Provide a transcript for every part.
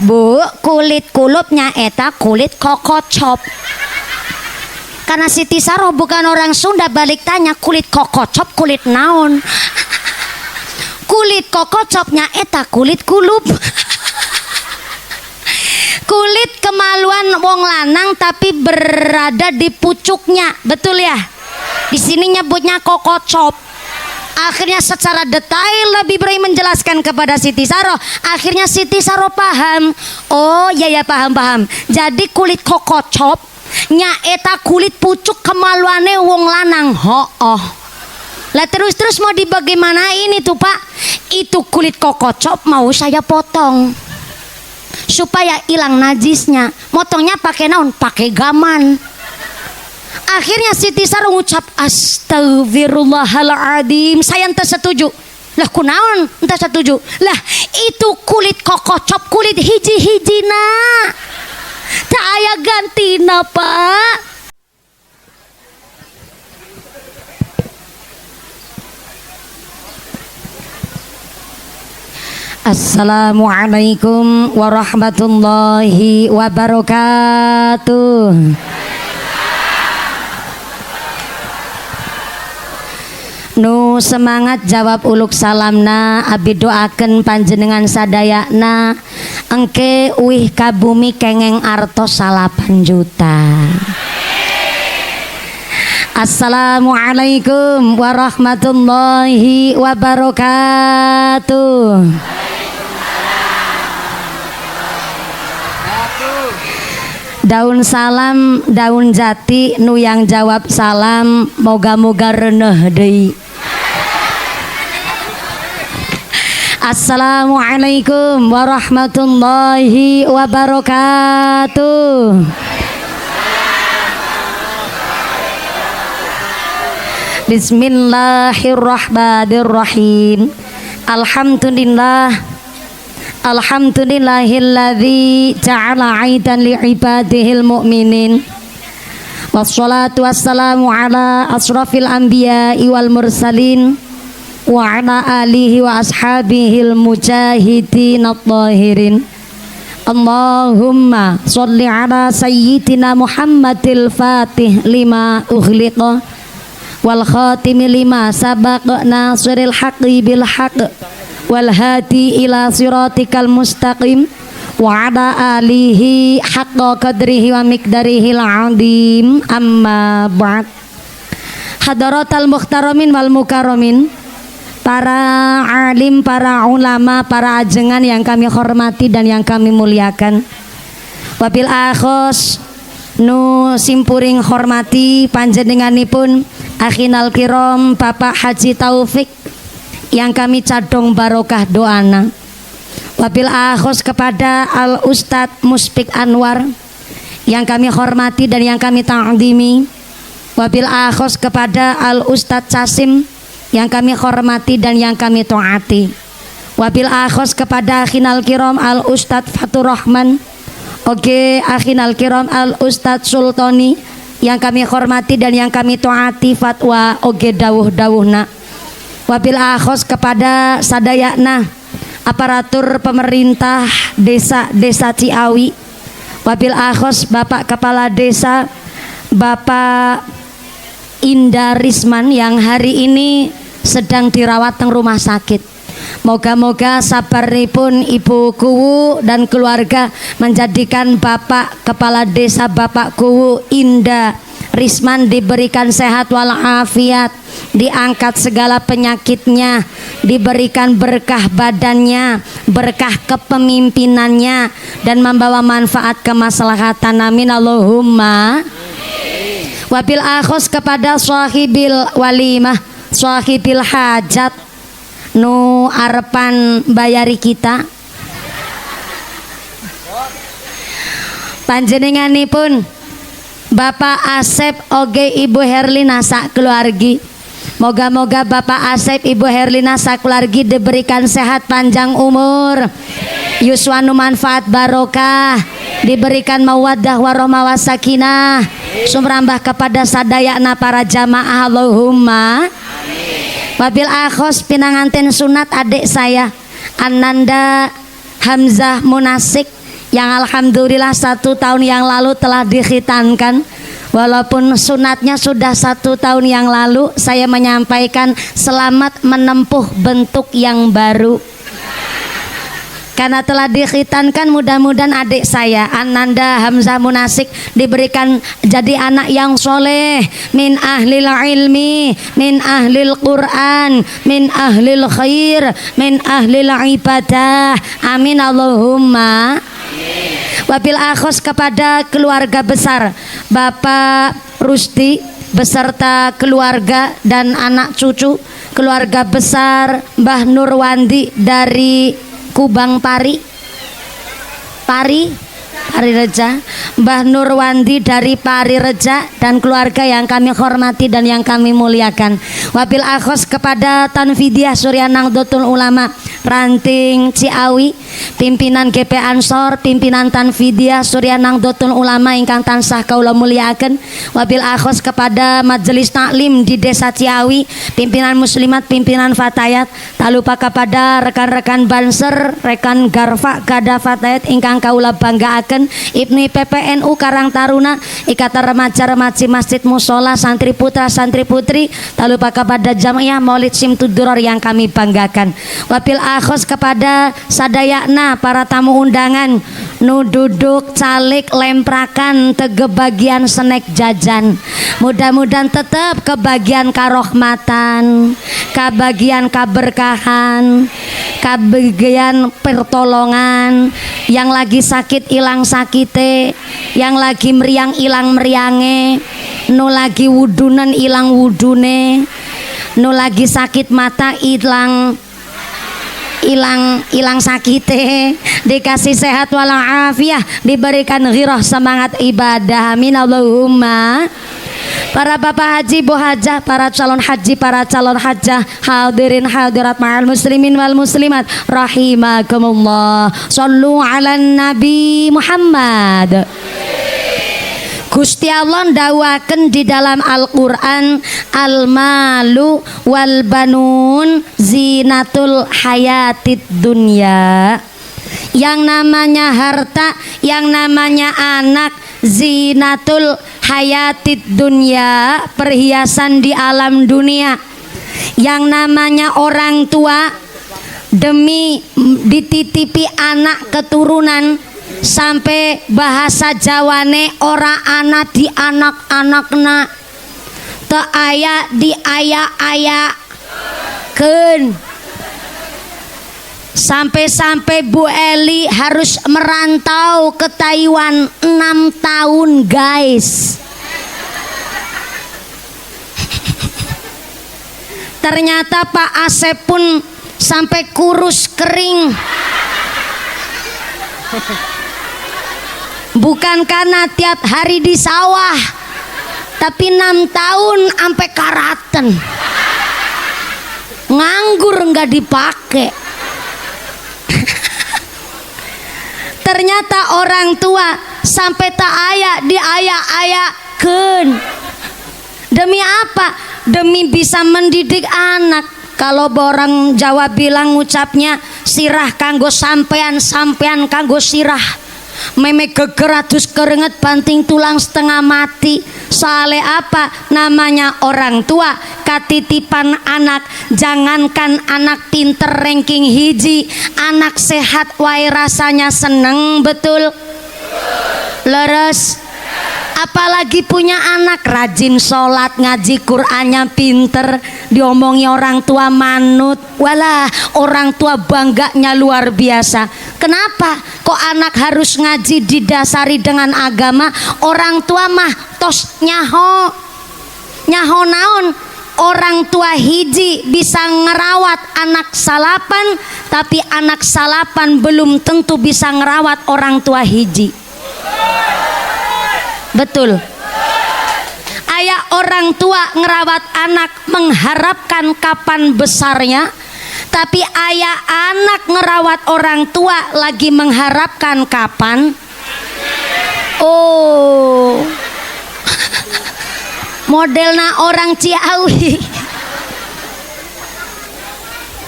Bu, kulit kulupnya eta kulit kokocop. Karena Siti Saroh bukan orang Sunda, balik tanya kulit kokocop kulit naon. Kulit kokocopnya eta kulit kulup. Kulit kemaluan wong lanang tapi berada di pucuknya, betul ya? Di sini nyebutnya kokocop. Akhirnya secara detail Nabi Ibrahim menjelaskan kepada Siti Saroh. Akhirnya Siti Saroh paham. Oh ya paham. Jadi kulit kokocop nyaeta kulit pucuk kemaluane wong lanang. Lah terus mau dibagaimanain itu Pak? Itu kulit kokocop mau saya potong supaya hilang najisnya. Motongnya pakai naon? Pakai gaman. Akhirnya Siti Saroh ngucap astagfirullahaladzim. Saya ente setuju. Lah kunaon ente setuju? Lah itu kulit kokocop kulit hiji-hijina. Tak aya gantina Pak. Assalamualaikum warahmatullahi wabarakatuh. Nu semangat jawab uluk salamna, abi doaken panjenengan sadayana engke uih ka bumi kengeng artos 8 juta. Assalamualaikum warahmatullahi wabarakatuh. Daun salam, daun jati, nu yang jawab salam, moga-moga reneh deui. Assalamualaikum warahmatullahi wabarakatuh. Bismillahirrahmanirrahim. Alhamdulillahilladzi ja'ala 'aidan li'ibadihil mu'minin. Wassalatu wassalamu ala asrafil anbiya'i wal mursalin wa ala alihi wa ashabihil mujahidin at-tahirin. Allahumma sholli ala sayyidina Muhammadil fatih lima ughliqa wal khatimi lima sabaqa nasiril haqqi bil haqq wal hadi ila siratikal mustaqim wa ala alihi haqqa qadrihi wa miqdarihil azim. Amma ba'd. Hadaratal muhtaramin wal mukarramin, para alim, para ulama, para ajengan yang kami hormati dan yang kami muliakan. Wabil akhos nu simpuring hormati panjenenganipun akhinal kiram Bapak Haji Taufik yang kami cadong barokah doana. Wabil akhos kepada Al Ustadz Muspik Anwar yang kami hormati dan yang kami ta'zimi. Wabil akhos kepada Al Ustadz Casim yang kami hormati dan yang kami taati. Wabil akhos kepada akhinal kiram Al Ustadz Fatur Rahman, oke akhinal kiram Al Ustadz Sultani yang kami hormati dan yang kami taati fatwa oge dawuh-dawuhna. Wabil akhos kepada sadayana aparatur pemerintah desa Ciawi. Wabil akhos Bapak Kepala Desa Bapak Indah Risman yang hari ini sedang dirawat di rumah sakit. Moga-moga sabaripun Ibu Kuwu dan keluarga menjadikan Bapak Kepala Desa Bapak Kuwu Indah Risman diberikan sehat walafiat, diangkat segala penyakitnya, diberikan berkah badannya, berkah kepemimpinannya, dan membawa manfaat kemaslahatan. Amin Allahumma. Wabil akhos kepada sahibil walimah, sahibil hajat nu arepan bayari kita, panjenenganipun Bapak Asep oge Ibu Herlina sak keluargi. Moga-moga Bapak Asep Ibu Herlina sak keluargi diberikan sehat panjang umur, yuswanu manfaat barokah, diberikan mawaddah warahmah wasakinah, sumrambah kepada sadayana para jamaah Allahumma. Wabil akhos pinanganten sunat adik saya Ananda Hamzah Munasik yang alhamdulillah 1 tahun yang lalu telah dikhitankan. Walaupun sunatnya sudah 1 tahun yang lalu, saya menyampaikan selamat menempuh bentuk yang baru. Karena telah dikhitankan, mudah-mudahan adik saya Ananda Hamzah Munasik diberikan jadi anak yang soleh, min ahlil ilmi, min ahlil Quran, min ahlil khair, min ahlil ibadah. Amin Allahumma. Wabil akhos kepada keluarga besar Bapak Rusdi beserta keluarga dan anak cucu, keluarga besar Mbah Nurwandi dari Kubang Pari Reja, Mbah Nurwandi dari Pari Reja dan keluarga yang kami hormati dan yang kami muliakan. Wabil akhos kepada Tanfidiah Surya Nahdlatul Ulama Ranting Ciawi, pimpinan GP Ansor, pimpinan Tanfidiah Surya Nahdlatul Ulama ingkang tansah kaula muliaken. Wabil akhos kepada Majelis Taklim di Desa Ciawi, pimpinan muslimat, pimpinan fatayat, tak lupa kepada rekan-rekan Banser, rekan Garfa Gada Fatayat ingkang kaula banggaaken, Ibnu PPNU Karang Taruna, Ikatan Remaja-Remaji Masjid Musola, santri putra santri putri, tak lupa kepada Jamiah Maulid Simtuduror yang kami banggakan. Wabil akhos kepada sadayakna para tamu undangan nu duduk calik lemprakan tegebagian senek jajan, mudah-mudahan tetap kebagian karohmatan, kebagian kaberkahan, kebagian pertolongan, yang lagi sakit ilang sakite, yang lagi meriang ilang meriange, nu lagi wudunen ilang wudune, nu lagi sakit mata ilang sakite, dikasih sehat walafiah, diberikan ghirah semangat ibadah. Amin Allahumma. Para bapak haji, bu hajah, para calon haji, para calon hajah, hadirin hadirat ma'al muslimin wal muslimat rahimakumullah. Shallu ala Nabi Muhammad. Gusti Allah ndawaken di dalam Al-Qur'an, al-malu wal banun zinatul hayatid dunya. Yang namanya harta, yang namanya anak, zinatul hayatid dunya, perhiasan di alam dunia. Yang namanya orang tua, demi dititipi anak keturunan, sampai bahasa Jawane ora anak di anak-anakna, teu aya di aya-aya keun. Sampai-sampai Bu Eli harus merantau ke Taiwan 6 tahun guys. Ternyata Pak Asep pun sampai kurus kering. Bukan karena tiap hari di sawah, tapi 6 tahun sampai karaten, nganggur nggak dipakai. Ternyata orang tua sampai tak aya di aya-ayakeun. Demi apa? Demi bisa mendidik anak. Kalau orang Jawa bilang ngucapnya sirah kanggo sampean, sampean kanggo sirah. Meme geger adus keringet banting tulang setengah mati. Soale apa? Namanya orang tua katitipan anak. Jangankan anak pinter ranking hiji, anak sehat wae rasanya seneng, betul? Leres. Apalagi punya anak rajin sholat, ngaji Qur'annya pinter, diomongi orang tua manut, walah orang tua bangganya luar biasa. Kenapa kok anak harus ngaji didasari dengan agama? Orang tua mah tos nyaho naon. Orang tua hiji bisa ngerawat anak salapan, tapi anak salapan belum tentu bisa ngerawat orang tua hiji. Betul. Ayah orang tua ngerawat anak mengharapkan kapan besarnya, tapi ayah anak ngerawat orang tua lagi mengharapkan kapan. Oh, modelnya orang Ciawi.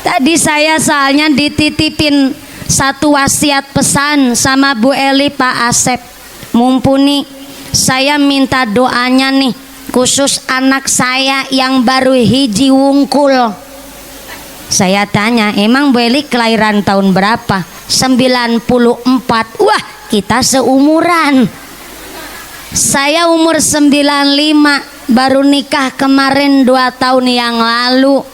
Tadi saya soalnya dititipin satu wasiat pesan sama Bu Eli, Pak Asep. Mumpuni saya minta doanya nih, khusus anak saya yang baru hiji wungkul. Saya tanya, emang Bu Eli kelahiran tahun berapa? 94. Wah, kita seumuran. Saya umur 95, baru nikah kemarin 2 tahun yang lalu,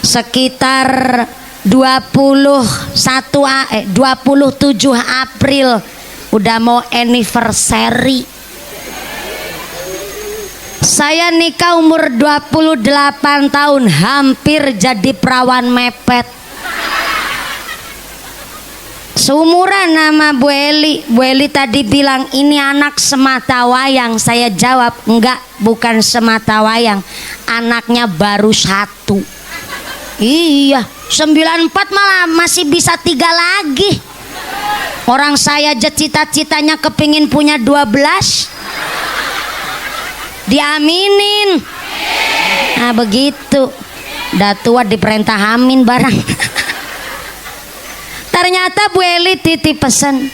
sekitar 27 April udah mau anniversary. Saya nikah umur 28 tahun, hampir jadi perawan mepet. Seumuran nama Bu Eli. Bu Eli tadi bilang ini anak semata wayang. Saya jawab, enggak, bukan semata wayang, anaknya baru 1. Iya, 94 malah masih bisa 3 lagi. Orang saya aja cita-citanya kepingin punya 12. Diaminin. Nah begitu, udah tua diperintah amin barang. Ternyata Bu Eli titip pesan,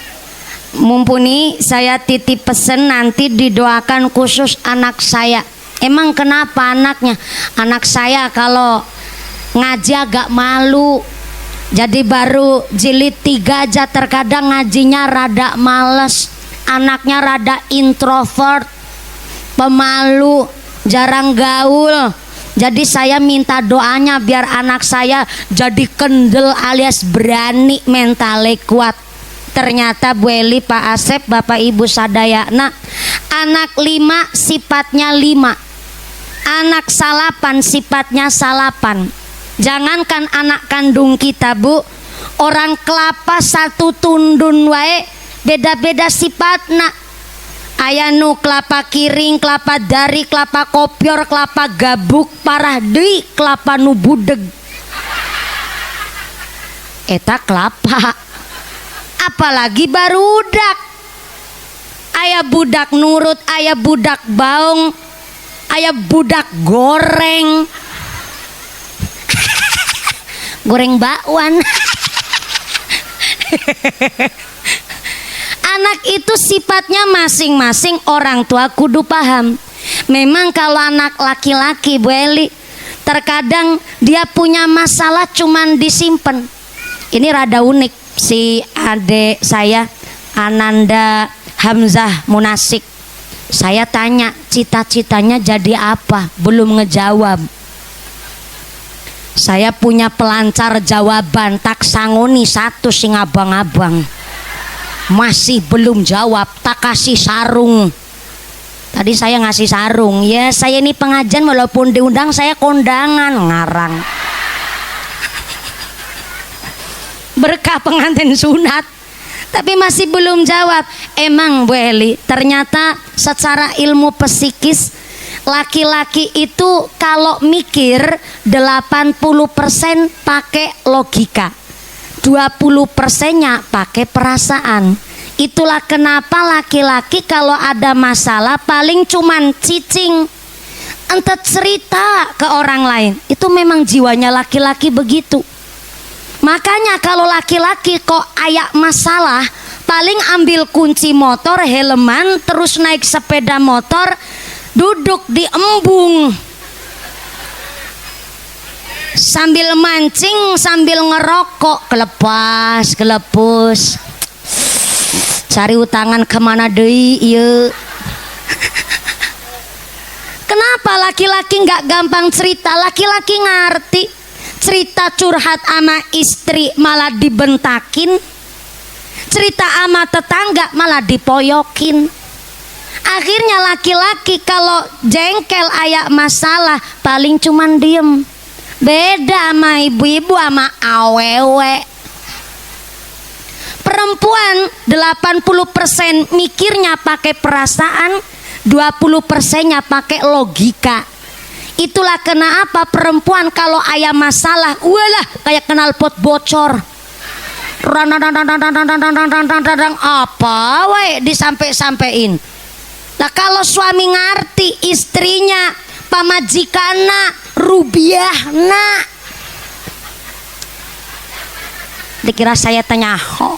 mumpuni saya titip pesan nanti didoakan khusus anak saya. Emang kenapa anaknya? Anak saya kalau ngaji agak malu, jadi baru jilid 3 aja terkadang ngajinya rada males. Anaknya rada introvert, pemalu, jarang gaul. Jadi saya minta doanya biar anak saya jadi kendel alias berani, mentalnya kuat. Ternyata Bu Eli, Pak Asep, Bapak Ibu sadayana, anak 5 sifatnya 5, anak salapan sifatnya salapan. Jangankan anak kandung kita Bu, orang kelapa satu tundun wae beda-beda sifatna. Aya nu kelapa kiring, kelapa dari, kelapa kopior, kelapa gabuk, parah deui kelapa nu budeg. Eta kelapa. Apalagi barudak. Aya budak nurut, aya budak baung, aya budak goreng. Goreng bakwan. Anak itu sifatnya masing-masing, orang tua kudu paham. Memang kalau anak laki-laki Bu Eli, terkadang dia punya masalah cuman disimpan. Ini rada unik, si adik saya Ananda Hamzah Munasik, saya tanya cita-citanya jadi apa, belum ngejawab. Saya punya pelancar jawaban, tak sangoni satu sing abang-abang, masih belum jawab, tak kasih sarung. Tadi saya ngasih sarung, ya saya ini pengajian walaupun diundang saya kondangan ngarang. Berkah pengantin sunat, tapi masih belum jawab. Emang Bu Eli, ternyata secara ilmu psikis laki-laki itu kalau mikir 80% pakai logika, 20%-nya pakai perasaan. Itulah kenapa laki-laki kalau ada masalah paling cuman cicing, ente cerita ke orang lain. Itu memang jiwanya laki-laki begitu. Makanya kalau laki-laki kok ayak masalah, paling ambil kunci motor, helman, terus naik sepeda motor, duduk di embung, sambil mancing, sambil ngerokok, kelepas, kelepus, cari utangan kemana deui ieu. Kenapa laki-laki nggak gampang cerita? Laki-laki ngerti cerita curhat ama istri malah dibentakin, cerita ama tetangga malah dipoyokin. Akhirnya laki-laki kalau jengkel ayak masalah paling cuman diem. Beda sama ibu-ibu sama awewe. Perempuan 80% mikirnya pakai perasaan, 20%-nya pakai logika. Itulah kenapa perempuan kalau aya masalah, walah kayak knalpot bocor. Apa we disampe-sampein. Nah kalau suami ngerti istrinya pamajikana rubiahna, dikira saya tanya ho.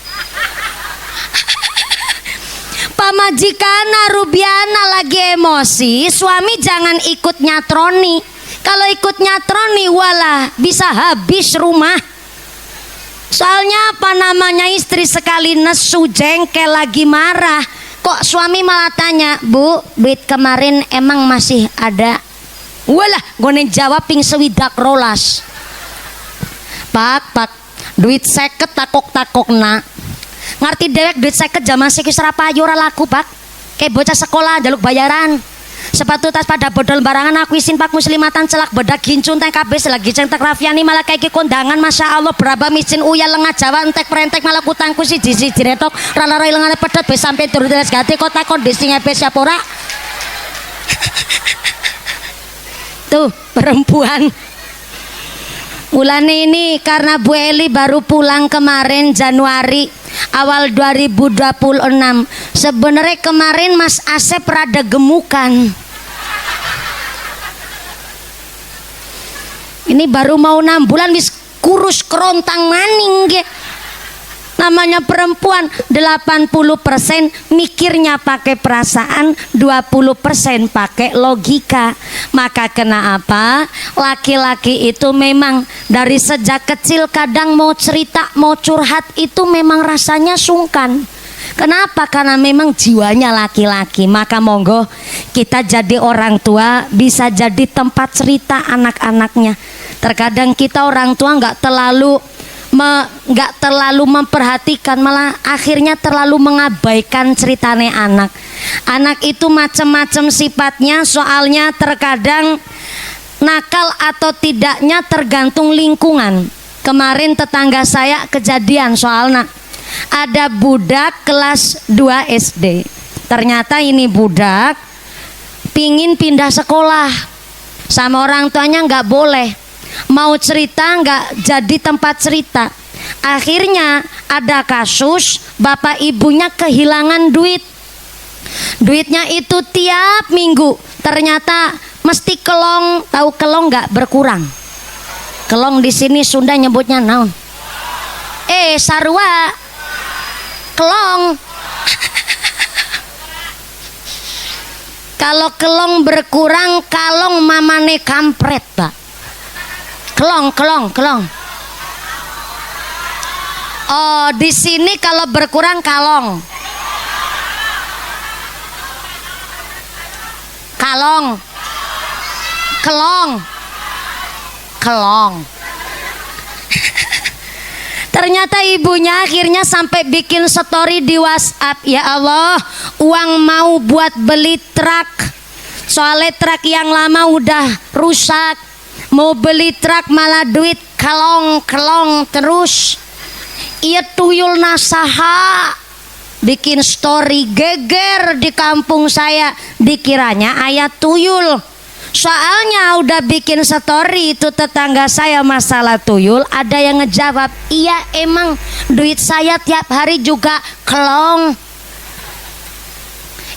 Pamajikana Rubiana lagi emosi, suami jangan ikut nyatroni. Kalau ikut nyatroni walah bisa habis rumah. Soalnya apa namanya, istri sekali nesu jengkel lagi marah, kok suami malah tanya, "Bu, duit kemarin emang masih ada?" Walah, gue jawab ping sewidak rolas. Pak, duit seket takok nak. Ngerti dewek duit seket zaman sekitar Serapayu ora laku Pak. Kayak bocah sekolah jaluk bayaran. Sepatu tas pada bodol barangan aku isin Pak muslimatan celak bedak gincun teng kabeh selagi centek Rafiani malah kayak kondangan Masya Allah beraba micin uya lengah Jawa entek perentek malah kutangku siji retok rala-rai lengane pedot be sampai turun teles gati kota kondisi ngepes siap ora. Tuh perempuan Mulane ini karena Bu Eli baru pulang kemarin Januari awal 2026. Sebenarnya kemarin Mas Asep rada gemukan. Ini baru mau 6 bulan wis kurus kerontang maning ge. Namanya perempuan 80% mikirnya pakai perasaan, 20% pakai logika. Maka kenapa laki-laki itu memang dari sejak kecil kadang mau cerita, mau curhat itu memang rasanya sungkan. Kenapa? Karena memang jiwanya laki-laki. Maka monggo kita jadi orang tua bisa jadi tempat cerita anak-anaknya. Terkadang kita orang tua nggak terlalu memperhatikan, malah akhirnya terlalu mengabaikan ceritane anak. Anak itu macam-macam sifatnya, soalnya terkadang nakal atau tidaknya tergantung lingkungan. Kemarin tetangga saya kejadian soalnya ada budak kelas 2 SD. Ternyata ini budak pingin pindah sekolah, sama orang tuanya nggak boleh. Mau cerita nggak jadi tempat cerita. Akhirnya ada kasus bapak ibunya kehilangan duit. Duitnya itu tiap minggu ternyata mesti kelong. Tahu kelong nggak? Berkurang. Kelong di sini Sunda nyebutnya naon? Sarua. Kelong. Kalau kelong berkurang, kalong mamane kampret Pak. Kelong. Oh, di sini kalau berkurang kalong. Kelong. Ternyata ibunya akhirnya sampai bikin story di WhatsApp, ya Allah, uang mau buat beli truk. Soalnya truk yang lama udah rusak. Mau beli truk malah duit kelong terus. Ia tuyul nasaha bikin story geger di kampung saya, dikiranya ayat tuyul. Soalnya udah bikin story itu tetangga saya masalah tuyul, ada yang ngejawab, iya emang duit saya tiap hari juga kelong.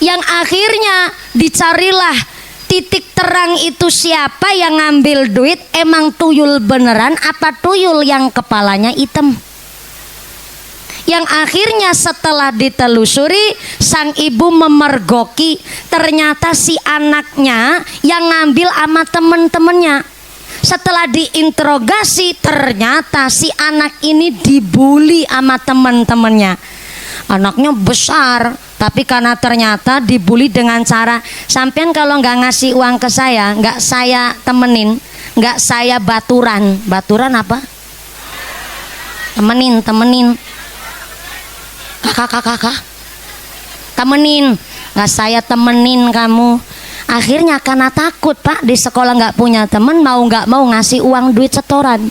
Yang akhirnya dicarilah titik terang itu siapa yang ngambil duit, emang tuyul beneran apa tuyul yang kepalanya hitam. Yang akhirnya setelah ditelusuri sang ibu memergoki, ternyata si anaknya yang ngambil sama temen-temennya. Setelah diinterogasi ternyata si anak ini dibully sama temen-temennya. Anaknya besar, tapi karena ternyata dibully dengan cara, sampean kalau nggak ngasih uang ke saya, nggak saya temenin, nggak saya baturan. Baturan apa? Temenin. Kakak. Temenin, nggak saya temenin kamu. Akhirnya karena takut Pak di sekolah nggak punya temen, mau nggak mau ngasih uang duit setoran.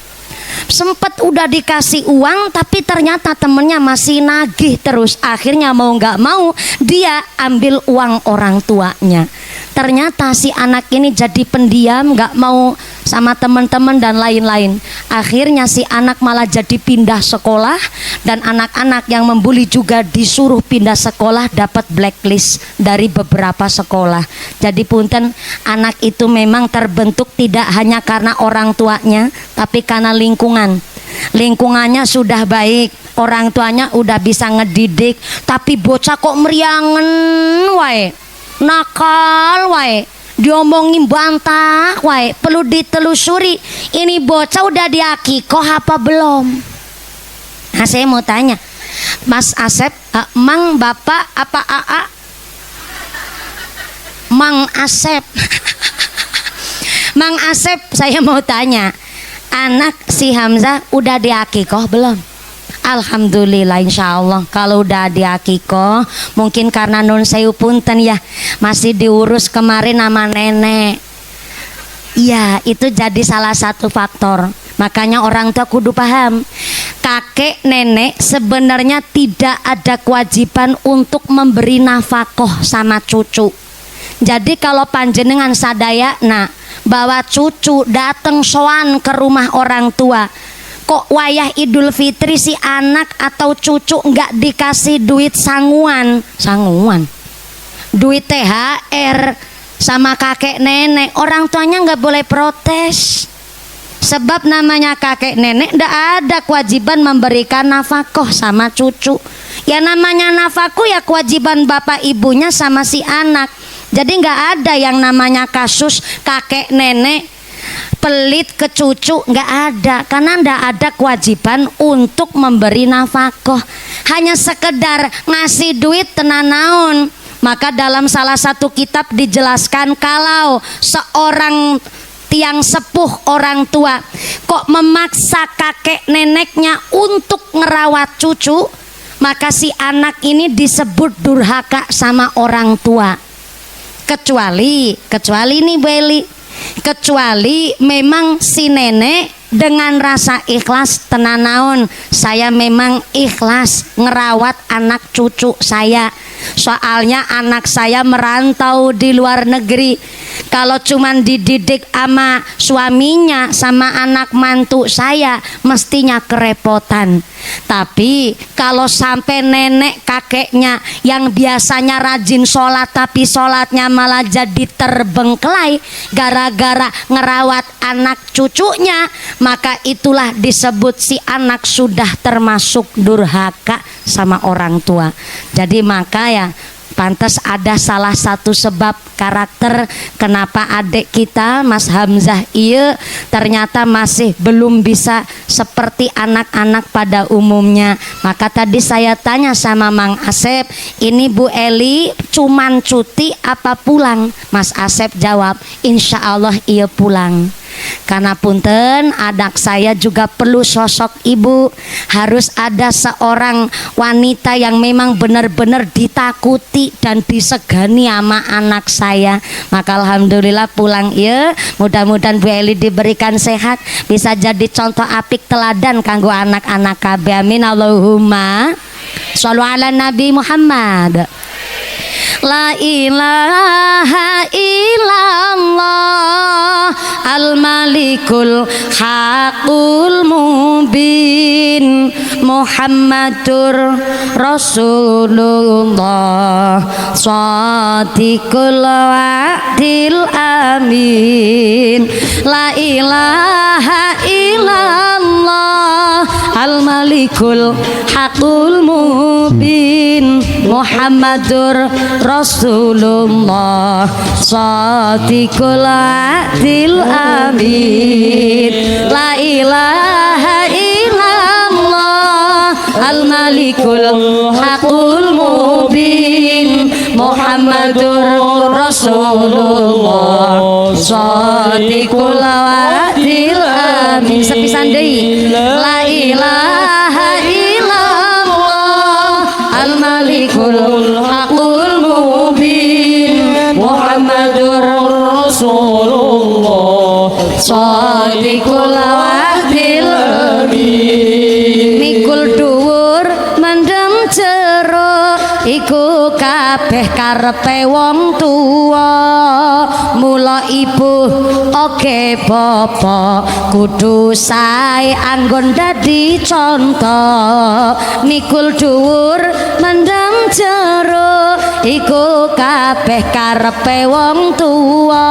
Sempet udah dikasih uang tapi ternyata temennya masih nagih terus. Akhirnya mau nggak mau dia ambil uang orang tuanya. Ternyata si anak ini jadi pendiam, nggak mau sama teman-teman dan lain-lain. Akhirnya si anak malah jadi pindah sekolah, dan anak-anak yang membuli juga disuruh pindah sekolah, dapat blacklist dari beberapa sekolah. Jadi punten, anak itu memang terbentuk tidak hanya karena orang tuanya, tapi karena lingkungan. Lingkungannya sudah baik, orang tuanya udah bisa ngedidik, tapi bocah kok meriangen wae, nakal wae, diomongin bantah wae. Perlu ditelusuri, ini bocah udah diakikoh apa belum? Nah, saya mau tanya Mas Asep, Mang Bapak apa AA? Mang Asep. Mang Asep, saya mau tanya, anak si Hamzah udah diakikoh belum? Alhamdulillah, insya Allah kalau udah diakikoh. Mungkin karena nun sewu punten ya, masih diurus kemarin sama nenek. Ya, itu jadi salah satu faktor. Makanya orang tua kudu paham, kakek nenek sebenarnya tidak ada kewajiban untuk memberi nafkah sama cucu. Jadi kalau panjenengan sadaya, nah bawa cucu datang soan ke rumah orang tua, kok wayah Idul Fitri si anak atau cucu nggak dikasih duit sanguan, duit THR sama kakek nenek, orang tuanya nggak boleh protes. Sebab namanya kakek nenek ndak ada kewajiban memberikan nafkah sama cucu. Ya namanya nafkah ya kewajiban bapak ibunya sama si anak. Jadi nggak ada yang namanya kasus kakek nenek pelit ke cucu, nggak ada, karena ndak ada kewajiban untuk memberi nafkah. Hanya sekedar ngasih duit tenanaun. Maka dalam salah satu kitab dijelaskan, kalau seorang tiang sepuh orang tua kok memaksa kakek neneknya untuk ngerawat cucu, maka si anak ini disebut durhaka sama orang tua. Kecuali nih Beli, kecuali memang si nenek dengan rasa ikhlas tenanaun, saya memang ikhlas ngerawat anak cucu saya, soalnya anak saya merantau di luar negeri. Kalau cuman dididik sama suaminya sama anak mantu saya, mestinya kerepotan. Tapi kalau sampai nenek kakeknya yang biasanya rajin sholat, tapi sholatnya malah jadi terbengkelai gara-gara ngerawat anak cucunya, maka itulah disebut si anak sudah termasuk durhaka sama orang tua. Jadi maka ya pantas ada salah satu sebab karakter kenapa adik kita Mas Hamzah iya ternyata masih belum bisa seperti anak-anak pada umumnya. Maka tadi saya tanya sama Mang Asep, ini Bu Eli cuman cuti apa pulang? Mas Asep jawab, insya Allah iya pulang. Karena punten, anak saya juga perlu sosok ibu. Harus ada seorang wanita yang memang benar-benar ditakuti dan disegani sama anak saya. Maka alhamdulillah pulang ya. Mudah-mudahan Bu Eli diberikan sehat, bisa jadi contoh apik teladan kanggo anak-anak KB. Amin Allahumma shollu ala Nabi Muhammad. La ilaha illallah al-malikul haqul mubin Muhammadur Rasulullah shadiqul wa'dil amin. La ilaha illallah al-malikul haqul mubin Muhammadur Rasulullah shadiqul wa'dil amin. La ilaha illallah al-malikul haqul mubin Muhammadur Rasulullah shadiqul wa'dil amin. Sepisan deui. La ilaha illallah al-malikul haqul mubin Muhammadur Rasulullah shadiqul wa'dil amin. Mikul dhuwur mendem jero iku kabeh karepe wong tuwa, mula ibu oke bapa kudu sae anggon dadi contoh mikul dhuwur mendem jero iku kabeh karepe wong tuwa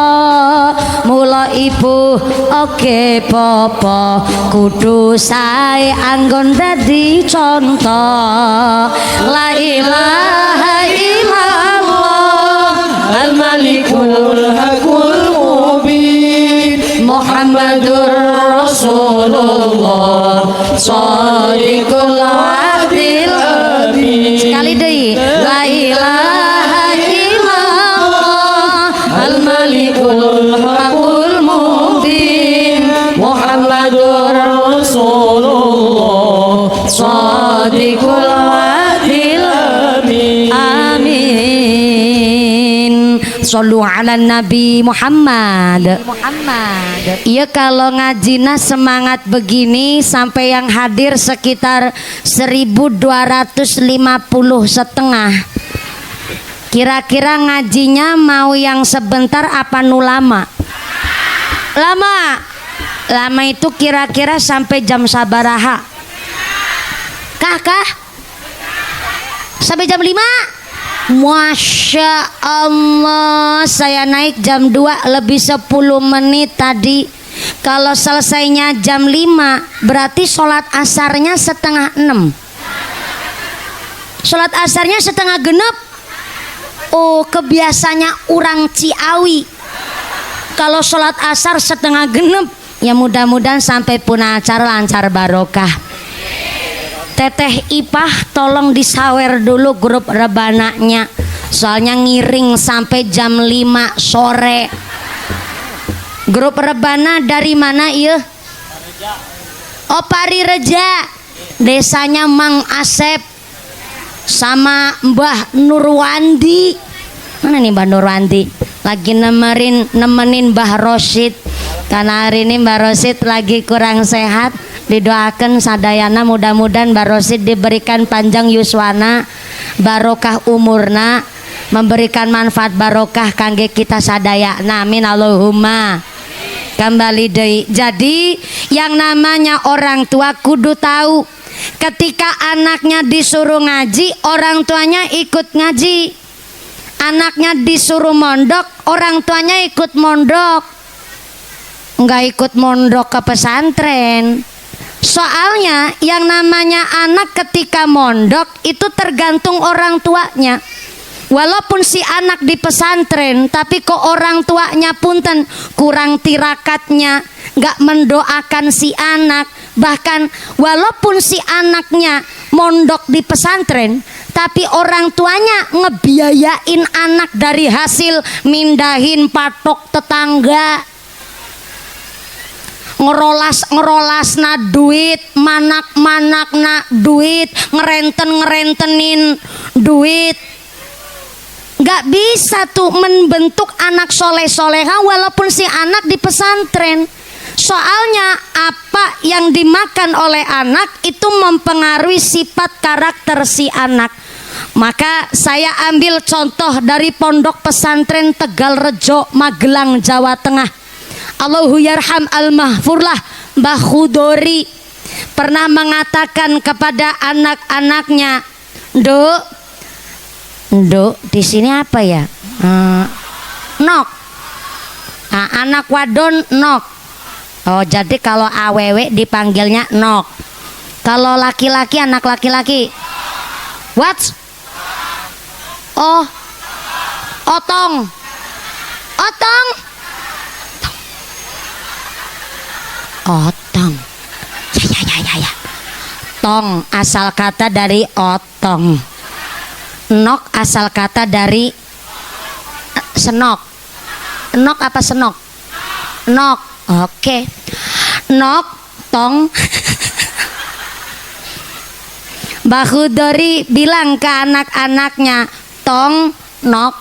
mula ibu oke bapa kudu sae anggon dadi contoh la ilaha illallah al-malikul hakul mubin Muhammadur Rasulullah shadiqul wa'dil amin sekali deui la ilaha illallah al-malikul hakul mubin Muhammadur Rasulullah shadiqul wa'dil amin amin sallu ala Nabi Muhammad. Iya kalau ngajina semangat begini sampai yang hadir sekitar 1250 setengah. Kira-kira ngajinya mau yang sebentar apa nu lama? Lama itu kira-kira sampai jam sabaraha? Kah? Sampai jam 5? Masya Allah, saya naik jam 2 lebih 10 menit tadi. Kalau selesainya jam 5 berarti sholat asarnya setengah 6. Sholat asarnya setengah genep. Oh, kebiasanya orang Ciawi kalau sholat asar setengah genep. Ya mudah-mudahan sampai puna acara lancar barokah. Teteh Ipah tolong disawer dulu grup rebananya, soalnya ngiring sampai jam 5 sore. Grup rebana dari mana iya? Oh Parireja, desanya Mang Asep sama Mbah Nurwandi. Mana nih Mbah Nurwandi? Lagi nemenin Mbah Rosid. Karena hari ini Mbah Rosid lagi kurang sehat. Didoakan sadayana mudah-mudahan Mbak Rosid diberikan panjang yuswana, barokah umurna, memberikan manfaat barokah kangge kita sadayana. Amin Allahumma. Kembali deui. Jadi yang namanya orang tua kudu tahu ketika anaknya disuruh ngaji, orang tuanya ikut ngaji. Anaknya disuruh mondok, orang tuanya ikut mondok. Enggak ikut mondok ke pesantren. Soalnya yang namanya anak ketika mondok itu tergantung orang tuanya. Walaupun si anak di pesantren, tapi kok orang tuanya punten kurang tirakatnya, gak mendoakan si anak. Bahkan walaupun si anaknya mondok di pesantren, tapi orang tuanya ngebiayain anak dari hasil mindahin patok tetangga, ngerolas na duit, manak na duit, ngerentenin duit. Gak bisa tuh membentuk anak soleh-soleha walaupun si anak di pesantren. Soalnya apa yang dimakan oleh anak itu mempengaruhi sifat karakter si anak. Maka saya ambil contoh dari pondok pesantren Tegal Rejo, Magelang, Jawa Tengah. Allahu yarham al-mahfurlah Mbah Khudori pernah mengatakan kepada anak-anaknya, Nduk, di sini apa ya? Nok. Nah, anak wadon nok. Oh, jadi kalau awewe dipanggilnya nok. Kalau laki-laki, anak laki-laki, what? Oh, otong. Otong. Ya. Tong asal kata dari otong. Nok asal kata dari senok. Nok apa senok? Nok. Oke. Nok, tong. Mbah Khudori bilang ke anak-anaknya, tong, nok.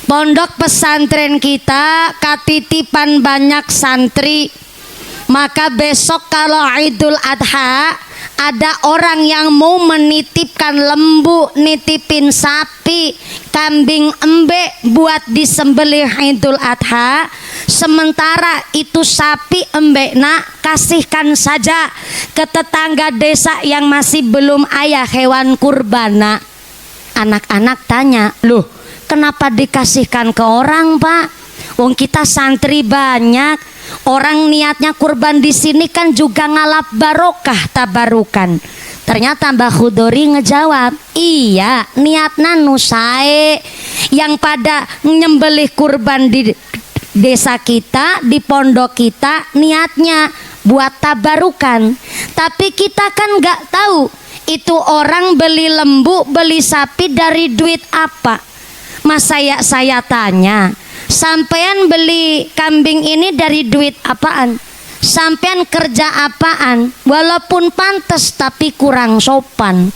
Pondok pesantren kita katitipan banyak santri. Maka besok kalau Idul Adha Ada orang yang mau menitipkan lembu, nitipin sapi, kambing, embe buat disembelih Idul Adha. Sementara itu sapi embe nak kasihkan saja ke tetangga desa yang masih belum ayah hewan kurban. Anak-anak tanya, loh kenapa dikasihkan ke orang pak? Wong kita santri banyak. Orang niatnya kurban di sini kan juga ngalap barokah tabarukan. Ternyata Mbah Khudori ngejawab, iya niatnya nusae yang pada nyembelih kurban di desa kita, di pondok kita niatnya buat tabarukan. Tapi kita kan nggak tahu itu orang beli lembu, beli sapi dari duit apa. Mas saya tanya, sampean beli kambing ini dari duit apaan? Sampean kerja apaan? Walaupun pantas tapi kurang sopan.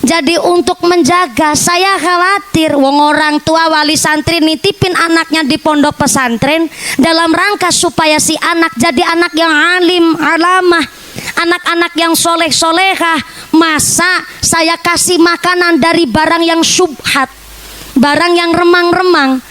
Jadi untuk menjaga, saya khawatir wong orang tua wali santri nitipin anaknya di pondok pesantren dalam rangka supaya si anak jadi anak yang alim, alamah, anak-anak yang soleh solehah. Masa saya kasih makanan dari barang yang syubhat, barang yang remang-remang?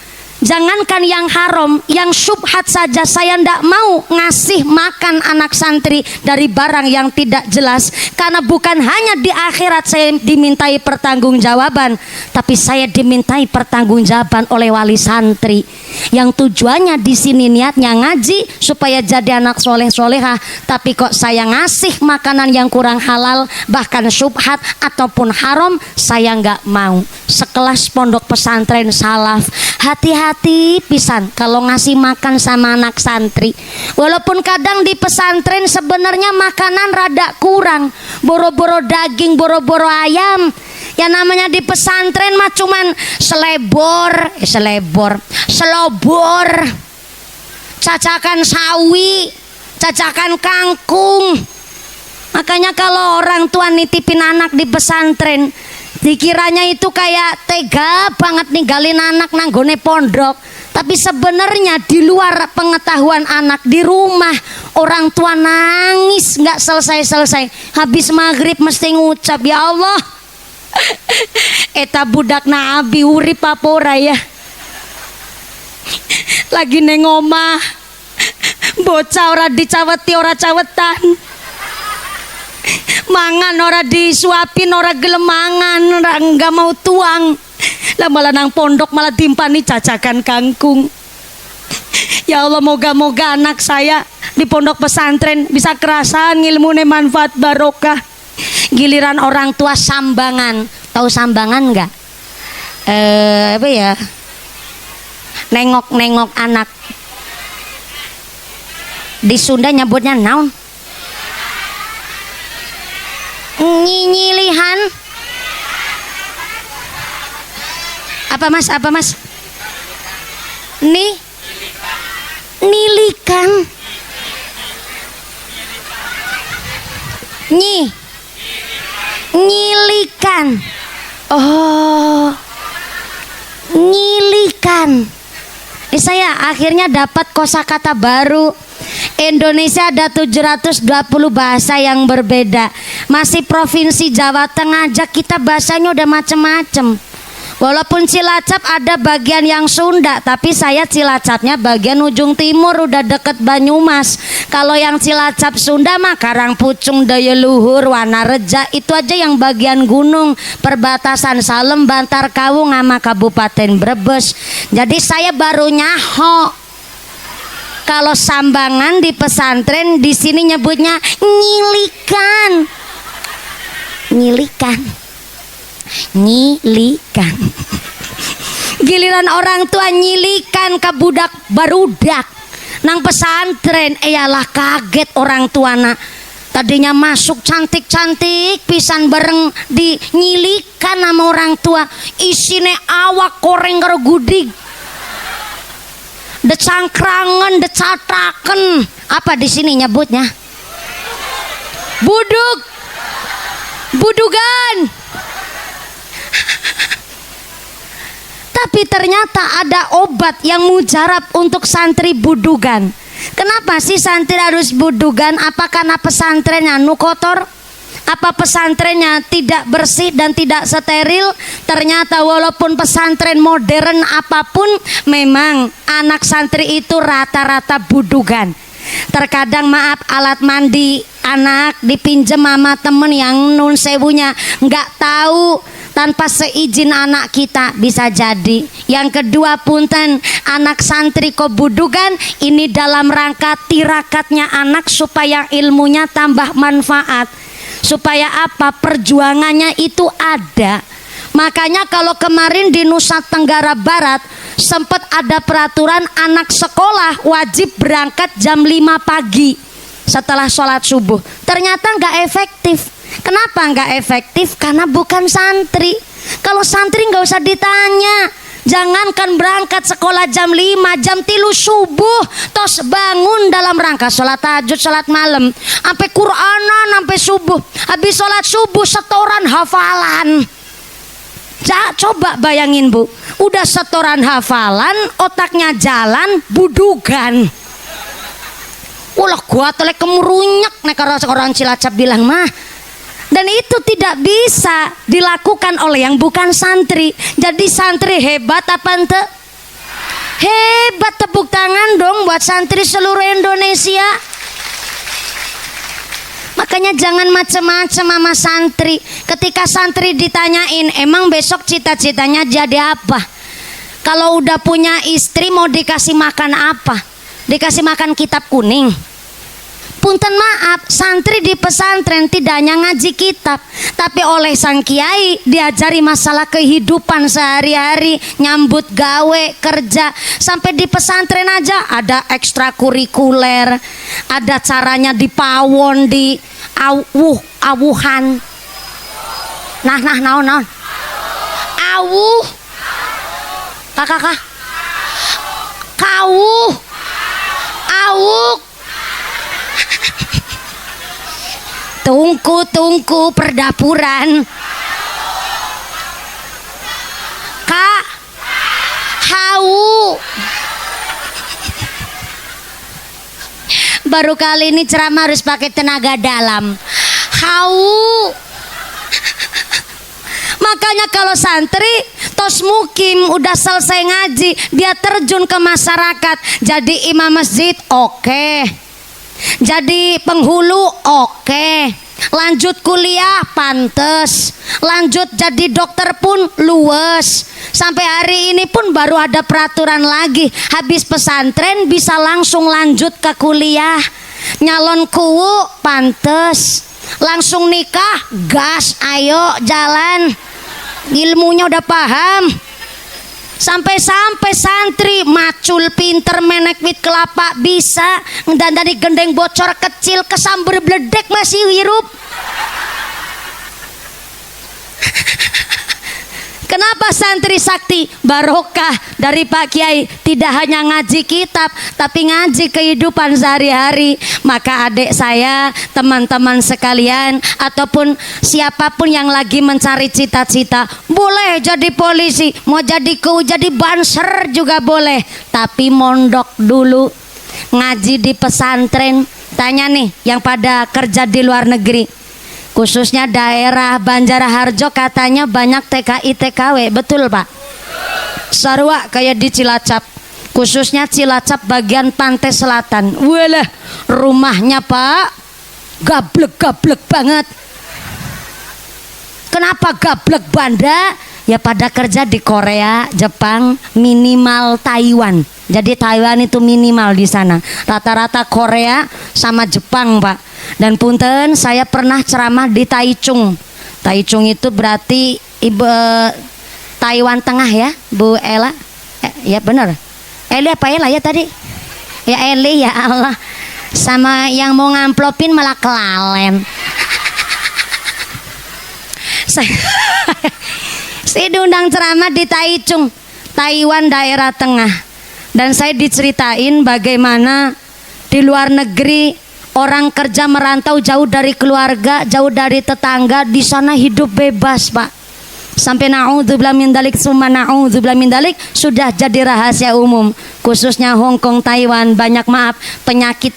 Jangankan yang haram, yang syubhat saja saya ndak mau ngasih makan anak santri dari barang yang tidak jelas. Karena bukan hanya di akhirat saya dimintai pertanggungjawaban, tapi saya dimintai pertanggungjawaban oleh wali santri yang tujuannya di sini niatnya ngaji supaya jadi anak soleh solehah. Tapi kok saya ngasih makanan yang kurang halal, bahkan syubhat ataupun haram, saya nggak mau. Sekelas pondok pesantren salaf, hati-hati pisan kalau ngasih makan sama anak santri. Walaupun kadang di pesantren sebenarnya makanan rada kurang, boro-boro daging, boro-boro ayam. Ya namanya di pesantren mah cuman selobor, cacakan sawi, cacakan kangkung. Makanya kalau orang tua nitipin anak di pesantren, dikiranya itu kayak tega banget ninggalin anak nanggone pondok. Tapi sebenarnya di luar pengetahuan anak, di rumah orang tua nangis nggak selesai-selesai. Habis maghrib mesti ngucap, ya Allah, eta budak na abi urip apa ora ya? Lagi neng omah, bocah ora dicaweti ora cawetan, mangan ora disuapin ora gelem mangan, ora enggak mau tuang. Lah malah nang pondok malah timpani cacakan kangkung. Ya Allah, moga-moga anak saya di pondok pesantren bisa kerasan ngilmune manfaat barokah. Giliran orang tua sambangan, tahu sambangan enggak? Apa ya? Nengok-nengok anak. Di Sunda nyebutnya naon? Nyilihan. Apa mas? Nilikan. Nyilikan. Oh, nyilikan. Saya akhirnya dapat kosakata baru. Indonesia ada 720 bahasa yang berbeda. Masih provinsi Jawa Tengah aja kita bahasanya udah macem-macem. Walaupun Cilacap ada bagian yang Sunda, tapi saya Cilacapnya bagian ujung timur, udah deket Banyumas. Kalau yang Cilacap Sunda mah Karangpucung, Daya Luhur, Wanareja, itu aja yang bagian gunung, perbatasan Salem, Bantar Kawung sama Kabupaten Brebes. Jadi saya baru nyaho. Kalau sambangan di pesantren di sini nyebutnya nyilikan. Giliran orang tua nyilikan ke budak barudak nang pesantren, eyalah kaget orang tuana. Tadinya masuk cantik-cantik pisan bareng di nyilikan sama orang tua, isine awak koreng karo gudig, decangkrangen, decataken, apa di sini nyebutnya? Budugan. Tapi ternyata ada obat yang mujarab untuk santri budugan. Kenapa sih santri harus budugan? Apa karena pesantrennya nu kotor? Apa pesantrennya tidak bersih dan tidak steril? Ternyata walaupun pesantren modern apapun, memang anak santri itu rata-rata budugan. Terkadang maaf, alat mandi anak dipinjem sama temen yang nun sewunya nggak tahu, tanpa seizin anak kita bisa jadi. Yang kedua, punten, anak santri kok budugan, ini dalam rangka tirakatnya anak supaya ilmunya tambah manfaat. Supaya apa? Perjuangannya itu ada. Makanya kalau kemarin di Nusa Tenggara Barat sempat ada peraturan anak sekolah wajib berangkat jam 5 pagi setelah sholat subuh. Ternyata nggak efektif. Kenapa nggak efektif? Karena bukan santri. Kalau santri nggak usah ditanya. Jangankan berangkat sekolah jam 5, jam 3 subuh tos bangun dalam rangka sholat tahajud, sholat malam, sampai Quranan sampai subuh. Habis sholat subuh setoran hafalan. Coba bayangin Bu, udah setoran hafalan, otaknya jalan, budugan. Ulah gua telek kemurunyak nek orang Cilacap bilang mah. Dan itu tidak bisa dilakukan oleh yang bukan santri. Jadi santri hebat apa ente? Hebat, tepuk tangan dong buat santri seluruh Indonesia. Makanya jangan macem-macem sama santri. Ketika santri ditanyain, emang besok cita-citanya jadi apa? Kalau udah punya istri mau dikasih makan apa? Dikasih makan kitab kuning? Punten maaf, santri di pesantren tidak hanya ngaji kitab, tapi oleh sang kiai diajari masalah kehidupan sehari-hari, nyambut gawe, kerja. Sampai di pesantren aja ada ekstrakurikuler, ada caranya di pawon, di awuhan. Naon. Awuh. Kakak. Kawuh. Awuk. Tungku perdapuran. Kak Hau. Baru kali ini ceramah harus pakai tenaga dalam. Hau. Makanya kalau santri tos mukim udah selesai ngaji, dia terjun ke masyarakat, jadi imam masjid oke. Jadi penghulu oke. Lanjut kuliah pantes. Lanjut jadi dokter pun luwes. Sampai hari ini pun baru ada peraturan lagi, habis pesantren bisa langsung lanjut ke kuliah. Nyalon kuwu pantes. Langsung nikah gas, ayo jalan. Ilmunya udah paham. Sampai santri macul pinter menek wit kelapa bisa, dan dari gendeng bocor kecil kesamber bledek masih hirup. Kenapa santri sakti? Barokah dari Pak Kiai, tidak hanya ngaji kitab tapi ngaji kehidupan sehari-hari. Maka adik saya, teman-teman sekalian, ataupun siapapun yang lagi mencari cita-cita, boleh jadi polisi, mau jadi jadi banser juga boleh, tapi mondok dulu, ngaji di pesantren. Tanya nih yang pada kerja di luar negeri, khususnya daerah Banjarharjo, katanya banyak TKI TKW, betul Pak? Sarwa kayak di Cilacap, khususnya Cilacap bagian pantai selatan. Walah, rumahnya Pak gablek banget. Kenapa gablek banda? Ya pada kerja di Korea, Jepang, minimal Taiwan. Jadi Taiwan itu minimal di sana. Rata-rata Korea sama Jepang Pak. Dan punten, saya pernah ceramah di Taichung. Taichung itu berarti Taiwan Tengah ya, Bu Ella. Ya benar. Eli apa Ella ya tadi? Ya Eli, ya Allah. Sama yang mau ngamplopin malah kelalen. Saya diundang ceramah di Taichung, Taiwan daerah tengah. Dan saya diceritain bagaimana di luar negeri orang kerja merantau jauh dari keluarga, jauh dari tetangga, di sana hidup bebas Pak. Sampai na'udzubillah min dalik summa na'udzubillah min dalik sudah jadi rahasia umum. Khususnya Hong Kong, Taiwan, banyak maaf penyakit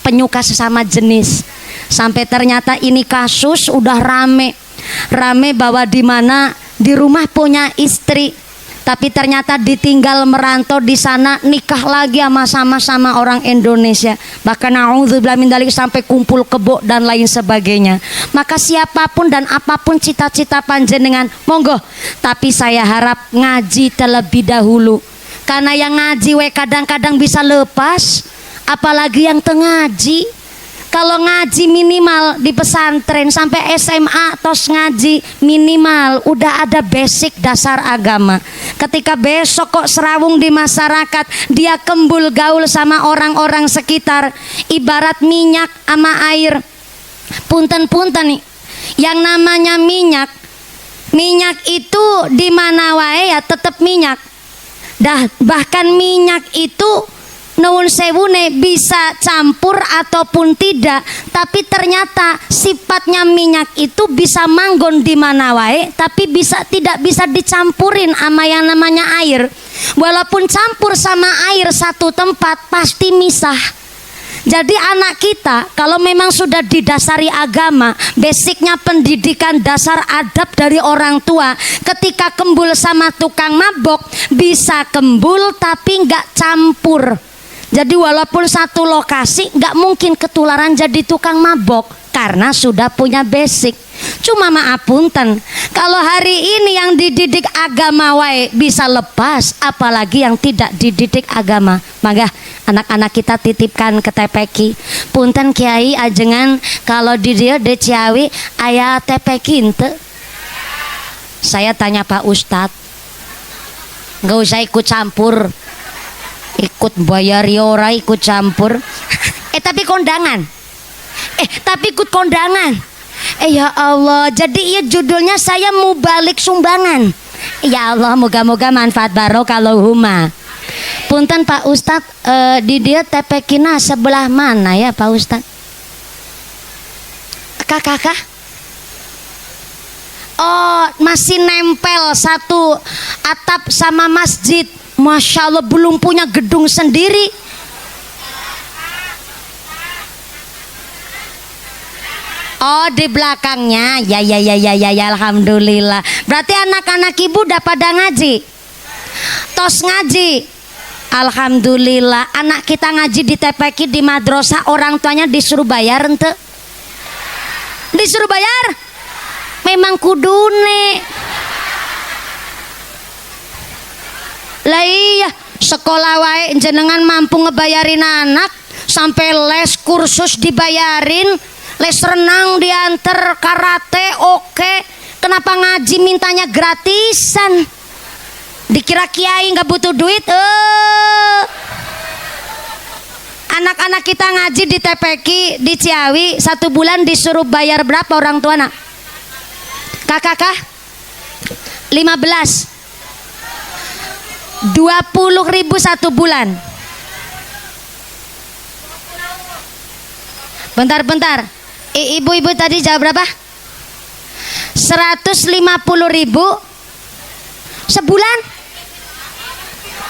penyuka sesama jenis. Sampai ternyata ini kasus udah rame bahwa di mana di rumah punya istri, tapi ternyata ditinggal merantau di sana, nikah lagi sama orang Indonesia. Bahkan naudzubillah min dzalik sampai kumpul kebo dan lain sebagainya. Maka siapapun dan apapun cita-cita panjenengan, monggo. Tapi saya harap ngaji terlebih dahulu. Karena yang ngaji we kadang-kadang bisa lepas, apalagi yang tengaji. Kalau ngaji minimal di pesantren sampai SMA tos ngaji minimal udah ada basic dasar agama. Ketika besok kok serawung di masyarakat, dia kembul gaul sama orang-orang sekitar, ibarat minyak sama air. Punten-punten nih, yang namanya minyak itu di mana wae ya tetap minyak. Bahkan minyak itu nuwun sewune bisa campur ataupun tidak, tapi ternyata sifatnya minyak itu bisa manggon di mana wae, tapi tidak bisa dicampurin sama yang namanya air. Walaupun campur sama air satu tempat pasti misah. Jadi anak kita kalau memang sudah didasari agama, basicnya pendidikan dasar adab dari orang tua, ketika kembul sama tukang mabok bisa kembul tapi nggak campur. Jadi walaupun satu lokasi nggak mungkin ketularan jadi tukang mabok karena sudah punya basic. Cuma maaf punten, kalau hari ini yang dididik agama wae bisa lepas, apalagi yang tidak dididik agama. Maka anak-anak kita titipkan ke TPQ. Punten Kiai ajengan kalau di dia de Ciawi aya TPQ ente. Saya tanya Pak Ustadz, nggak usah ikut campur. Ikut bayar ora ikut campur. Tapi kondangan. Tapi ikut kondangan. Ya Allah, jadi iya judulnya saya mau balik sumbangan. Ya Allah, moga-moga manfaat barokah Allahumma. Punten Pak Ustadz, di dia TPQ-na sebelah mana ya Pak Ustadz? Kakak? Oh, masih nempel satu atap sama masjid. Masya Allah, belum punya gedung sendiri. Oh, di belakangnya. Ya, alhamdulillah. Berarti anak-anak ibu udah pada ngaji? Tos ngaji. Alhamdulillah. Anak kita ngaji di TPQ di madrasah, orang tuanya disuruh bayar ente? Disuruh bayar? Memang kudune. Lah iya, sekolah wae jenengan mampu ngebayarin anak, sampai les kursus dibayarin, les renang diantar, karate oke. Kenapa ngaji mintanya gratisan? Dikira kiai nggak butuh duit? Anak-anak kita ngaji di TPQ di Ciawi 1 bulan disuruh bayar berapa orang tua nak? Kakak 15. 20.000 1 bulan. Bentar. Ibu-ibu tadi jawab berapa? 150.000 sebulan.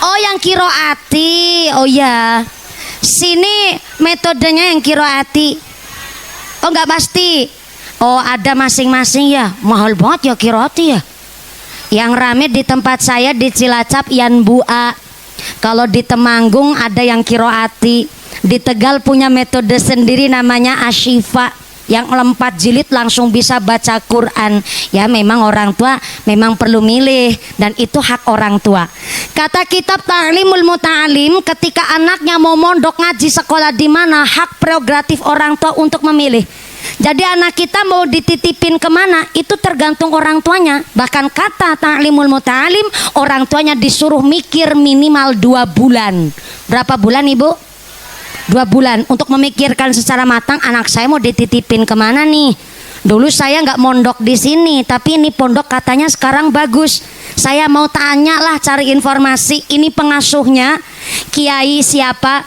Oh, yang kiroati. Oh ya, sini metodenya yang kiroati. Oh, nggak pasti. Oh, ada masing-masing ya. Mahal banget ya kiroati ya. Yang rame di tempat saya di Cilacap Yan Bua. Kalau di Temanggung ada yang kiroati. Di Tegal punya metode sendiri namanya Asyifa, yang 4 jilid langsung bisa baca Quran. Ya memang orang tua memang perlu milih, dan itu hak orang tua. Kata kitab Ta'limul Muta'alim, ketika anaknya mau mondok ngaji sekolah di mana, hak prerogatif orang tua untuk memilih. Jadi anak kita mau dititipin kemana itu tergantung orang tuanya. Bahkan kata Ta'limul Muta'alim, orang tuanya disuruh mikir minimal 2 bulan. Berapa bulan ibu? 2 bulan untuk memikirkan secara matang, anak saya mau dititipin kemana nih. Dulu saya nggak mondok di sini, tapi ini pondok katanya sekarang bagus. Saya mau tanya lah, cari informasi. Ini pengasuhnya kiai siapa?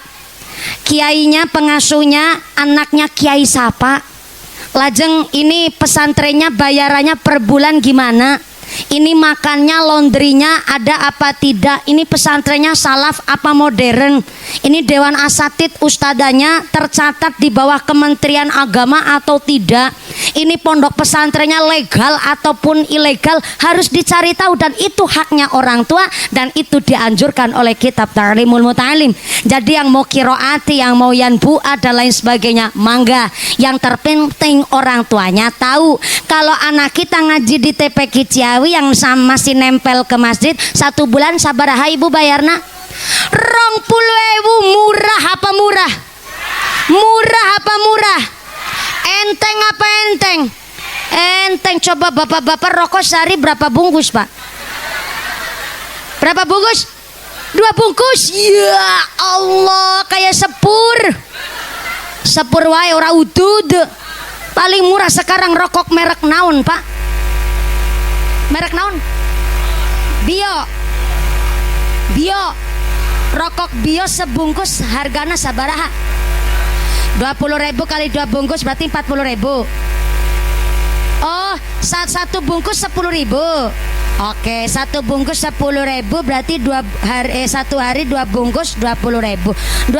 Kiainya, pengasuhnya, anaknya kiai siapa? Lajeng ini pesantrennya bayarannya per bulan gimana? Ini makannya, laundrynya ada apa tidak? Ini pesantrennya salaf apa modern? Ini Dewan Asatid ustadanya tercatat di bawah Kementerian Agama atau tidak? Ini pondok pesantrennya legal ataupun ilegal, harus dicari tahu, dan itu haknya orang tua dan itu dianjurkan oleh kitab Ta'limul Muta'alim. Jadi yang mau kiroati, yang mau yanbu'a dan lain sebagainya, mangga. Yang terpenting orang tuanya tahu. Kalau anak kita ngaji di TPQ Ciawi yang masih nempel ke masjid, 1 bulan sabaraha ibu bayarna? 20.000. Murah apa murah? Murah apa murah? Enteng apa enteng? Enteng. Coba bapak-bapak rokok sehari berapa bungkus, Pak? Berapa bungkus? 2 bungkus. Ya Allah, kayak sepur. Sepur wae ora udud. Paling murah sekarang rokok merek naon, Pak? Merek naon? Bio. Bio. Rokok bio sebungkus hargana sabaraha? 20.000 kali 2 bungkus berarti 40.000. Oh, satu bungkus 10.000. Oke, 1 bungkus 10.000 berarti 1 hari 2 bungkus 20.000. 20.000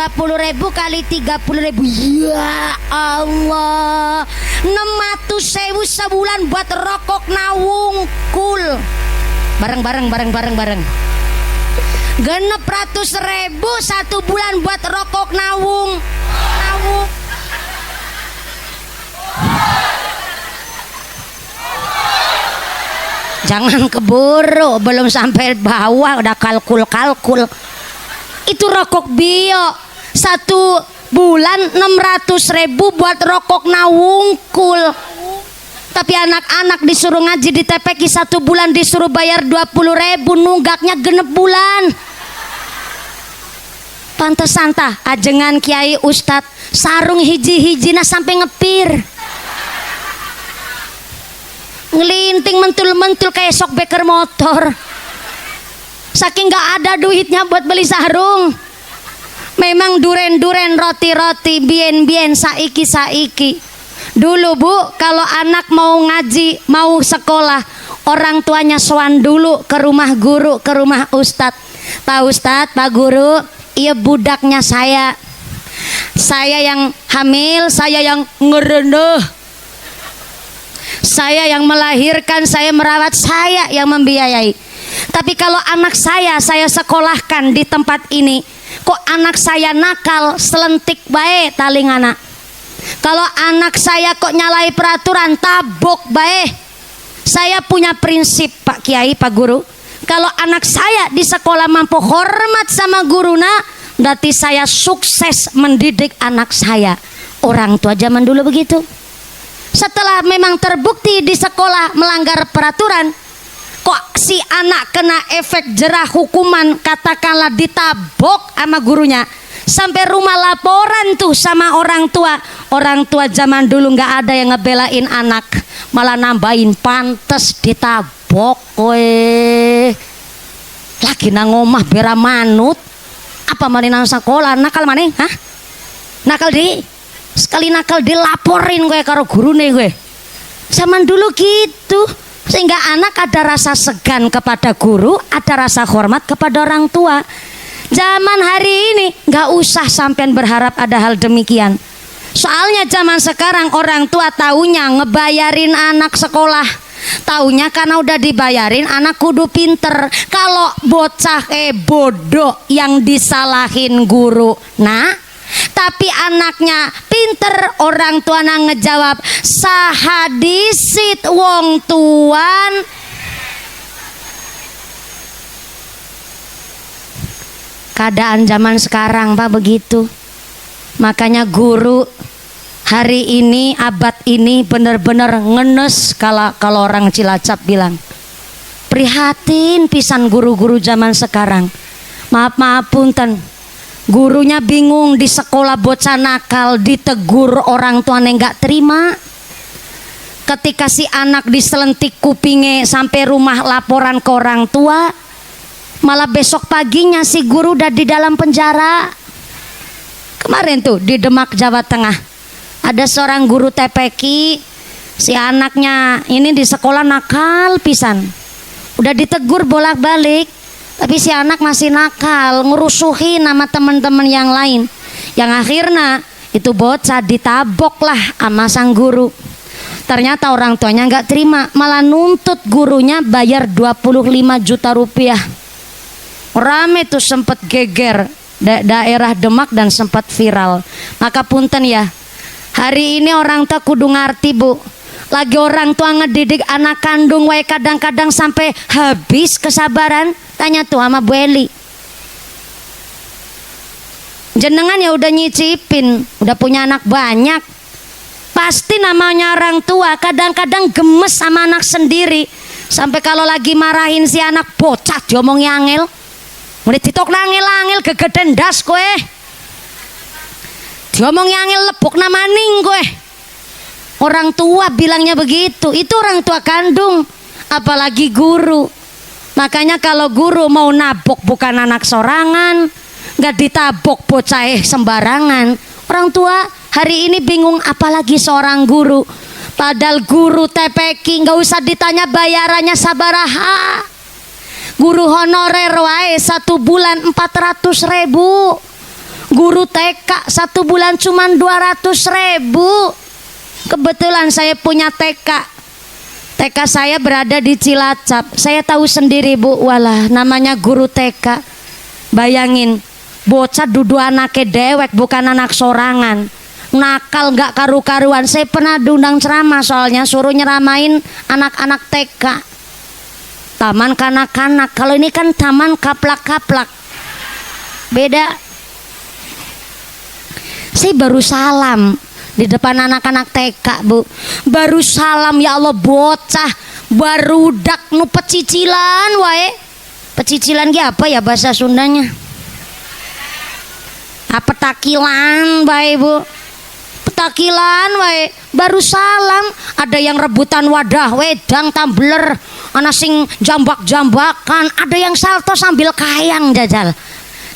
kali 30.000. Ya Allah, 600.000 sebulan buat rokok nawungkul. Bareng. Genep 100.000 1 bulan buat rokok nawung. Jangan keburu, belum sampai bawah udah kalkul. Itu rokok bio 1 bulan 600.000 buat rokok nawungkul. Tapi anak-anak disuruh ngaji di TPQ 1 bulan disuruh bayar 20.000, nunggaknya genep bulan. Pantesan tah ajengan kiai ustad sarung hiji-hijina sampai ngepir, ngelinting mentul-mentul kayak sok beker motor, saking gak ada duitnya buat beli sarung. Memang duren-duren, roti-roti, bien-bien, saiki. Dulu Bu, kalau anak mau ngaji, mau sekolah, orang tuanya sowan dulu ke rumah guru, ke rumah ustad. Pak Ustad, Pak Guru, iya budaknya saya yang hamil, saya yang ngereneh, saya yang melahirkan, saya merawat, saya yang membiayai. Tapi kalau anak saya sekolahkan di tempat ini, kok anak saya nakal, selentik bae taling anak. Kalau anak saya kok nyalai peraturan, tabok bae. Saya punya prinsip Pak Kiai, Pak Guru, kalau anak saya di sekolah mampu hormat sama guruna, berarti saya sukses mendidik anak saya. Orang tua zaman dulu begitu. Setelah memang terbukti di sekolah melanggar peraturan, kok si anak kena efek jerah hukuman, katakanlah ditabok sama gurunya, sampai rumah laporan tuh sama orang tua. Orang tua zaman dulu nggak ada yang ngebelain anak, malah nambahin pantes ditabok weh. Lagi nang omah bera manut, apa mana nang sekolah nakal mana? Hah? Nakal sekali nakal dilaporin gue karo gurune gue. Zaman dulu gitu, sehingga anak ada rasa segan kepada guru, ada rasa hormat kepada orang tua. Zaman hari ini nggak usah sampean berharap ada hal demikian. Soalnya zaman sekarang orang tua taunya ngebayarin anak sekolah, taunya karena udah dibayarin anak kudu pinter. Kalau bocah bodoh yang disalahin guru, nah tapi anaknya pinter, orang tua nang ngejawab sahadisit wong tuan. Keadaan zaman sekarang Pak begitu. Makanya guru hari ini, abad ini bener-bener ngenes kalau orang Cilacap bilang. Prihatin pisan guru-guru zaman sekarang. Maaf punten. Gurunya bingung di sekolah bocah nakal, ditegur orang tuanya nggak terima. Ketika si anak diselentik kupingnya sampai rumah laporan ke orang tua, malah besok paginya si guru udah di dalam penjara. Kemarin tuh di Demak, Jawa Tengah, ada seorang guru TPQ, si anaknya ini di sekolah nakal pisan, Udah ditegur bolak-balik, tapi si anak masih nakal, ngerusuhin sama teman-teman yang lain. Yang akhirnya itu bocah ditabok lah sama sang guru. Ternyata orang tuanya nggak terima, malah nuntut gurunya bayar 25 juta rupiah. Rame tuh sempet geger daerah Demak dan sempat viral. Maka punten ya, hari ini orang tua kudu ngerti bu. Lagi orang tua ngedidik anak kandung wae kadang-kadang sampai habis kesabaran. Tanya tuh sama Bu Eli. Jenengan ya udah nyicipin, udah punya anak banyak. Pasti namanya orang tua kadang-kadang gemes sama anak sendiri. Sampai kalau lagi marahin si anak bocah diomongi angel. Mulai ditok nangil-angil gegeden das kowe. Diomongi angel lebok namaning kowe. Orang tua bilangnya begitu. Itu orang tua kandung, apalagi guru. Makanya kalau guru mau nabok bukan anak sorangan, nggak ditabok bocah sembarangan. Orang tua hari ini bingung apalagi seorang guru. Padahal guru TPQ nggak usah ditanya bayarannya sabaraha. Guru honorer wae 1 bulan 400.000. Guru TK 1 bulan cuman 200.000. Kebetulan saya punya TK. TK saya berada di Cilacap. Saya tahu sendiri bu, walah namanya guru TK. Bayangin, bocah dudu anaknya dewek bukan anak sorangan. Nakal gak karu-karuan. Saya pernah diundang ceramah soalnya suruh nyeramain anak-anak TK. Taman kanak-kanak. Kalau ini kan taman kaplak-kaplak. Beda. Saya baru salam di depan anak-anak TK bu, baru salam ya Allah bocah barudak nu pecicilan wae. Pecicilan ki apa ya bahasa Sundanya? Apa takilan wae bu? Petakilan wae. Baru salam ada yang rebutan wadah wedang tumbler, ana sing jambak-jambakan, ada yang salto sambil kayang jajal.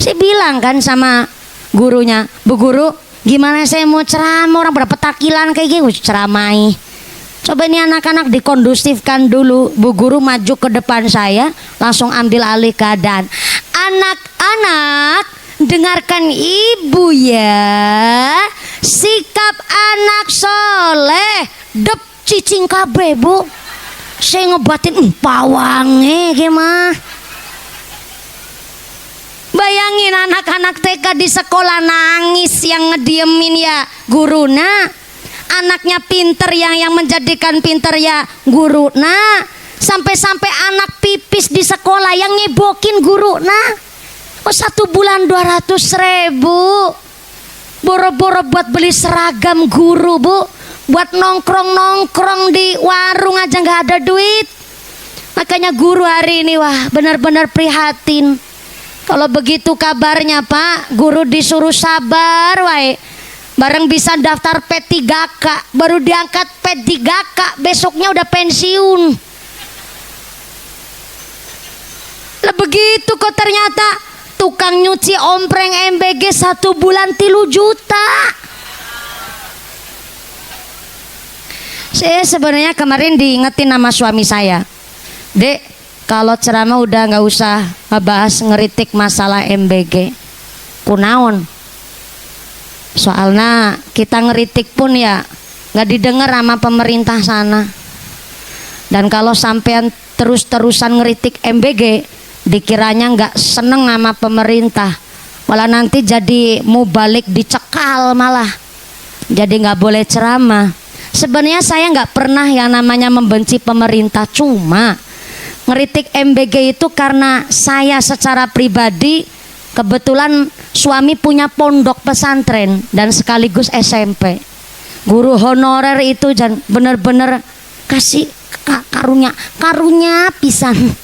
Saya bilang kan sama gurunya, Bu Guru, gimana saya mau ceramah orang berapa takilan kayak gitu ceramai. Coba ini anak-anak dikondusifkan dulu. Bu Guru maju ke depan saya, langsung ambil alih keadaan. Anak-anak dengarkan ibu ya. Sikap anak soleh dep cicing kabeh bu. Saya ngebatin pawange gimana. Bayangin anak-anak TK di sekolah nangis yang ngediemin ya guruna. Anaknya pinter yang menjadikan pinter ya guruna. Sampai-sampai anak pipis di sekolah yang ngebokin guruna. Oh 1 bulan 200.000. Boro-boro buat beli seragam guru bu. Buat nongkrong-nongkrong di warung aja gak ada duit. Makanya guru hari ini wah benar-benar prihatin. Kalau begitu kabarnya Pak, guru disuruh sabar wae. Bareng bisa daftar P3K, baru diangkat P3K, besoknya udah pensiun. Lah begitu kok ternyata tukang nyuci ompreng MBG 1 bulan 3 juta. Saya sebenarnya kemarin diingetin sama suami saya, Dek, kalau ceramah udah nggak usah ngebahas ngeritik masalah MBG. Kunaon? Soalnya kita ngeritik pun ya nggak didengar sama pemerintah sana. Dan kalau sampean terus-terusan ngeritik MBG, dikiranya nggak seneng sama pemerintah, malah nanti jadi mubalik dicekal malah. Jadi nggak boleh ceramah. Sebenarnya saya nggak pernah yang namanya membenci pemerintah, cuma ngeritik MBG itu karena saya secara pribadi kebetulan suami punya pondok pesantren dan sekaligus SMP. Guru honorer itu bener-bener kasih karunya pisan.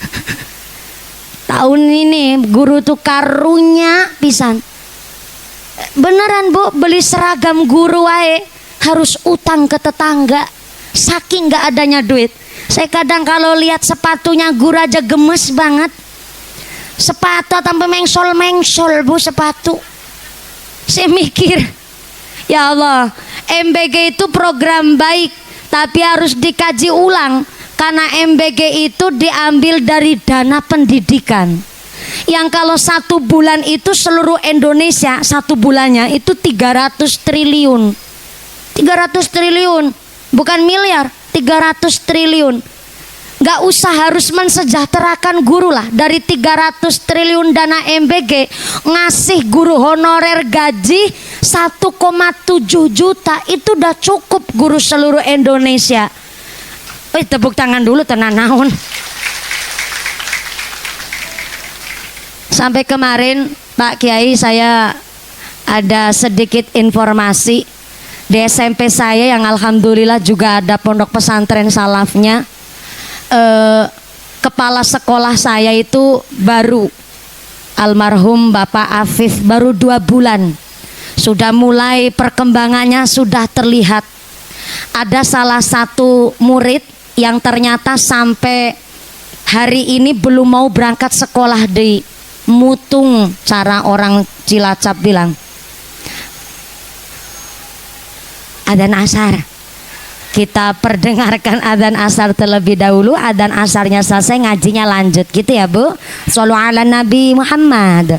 Tahun ini guru tuh karunya pisan. Beneran bu, beli seragam guru wae harus utang ke tetangga. Saking gak adanya duit. Saya kadang kalau lihat sepatunya guru aja gemes banget. Sepatu tanpa mengsol-mengsol bu sepatu. Saya mikir, ya Allah, MBG itu program baik, tapi harus dikaji ulang. Karena MBG itu diambil dari dana pendidikan yang kalau 1 bulan itu seluruh Indonesia 1 bulannya itu 300 triliun. 300 triliun, bukan miliar, 300 triliun. Gak usah harus mensejahterakan guru lah. Dari 300 triliun dana MBG ngasih guru honorer gaji 1,7 juta itu udah cukup guru seluruh Indonesia. Tepuk tangan dulu tenan naon. Sampai kemarin Pak Kiai saya ada sedikit informasi di SMP saya yang alhamdulillah juga ada pondok pesantren salafnya. Kepala sekolah saya itu baru almarhum Bapak Afif baru 2 bulan sudah mulai perkembangannya sudah terlihat. Ada salah satu murid yang ternyata sampai hari ini belum mau berangkat sekolah di Mutung, cara orang Cilacap bilang. Adzan asar. Kita perdengarkan adzan asar terlebih dahulu. Adzan asarnya selesai, ngajinya lanjut gitu ya Bu. Shallu ala Nabi Muhammad.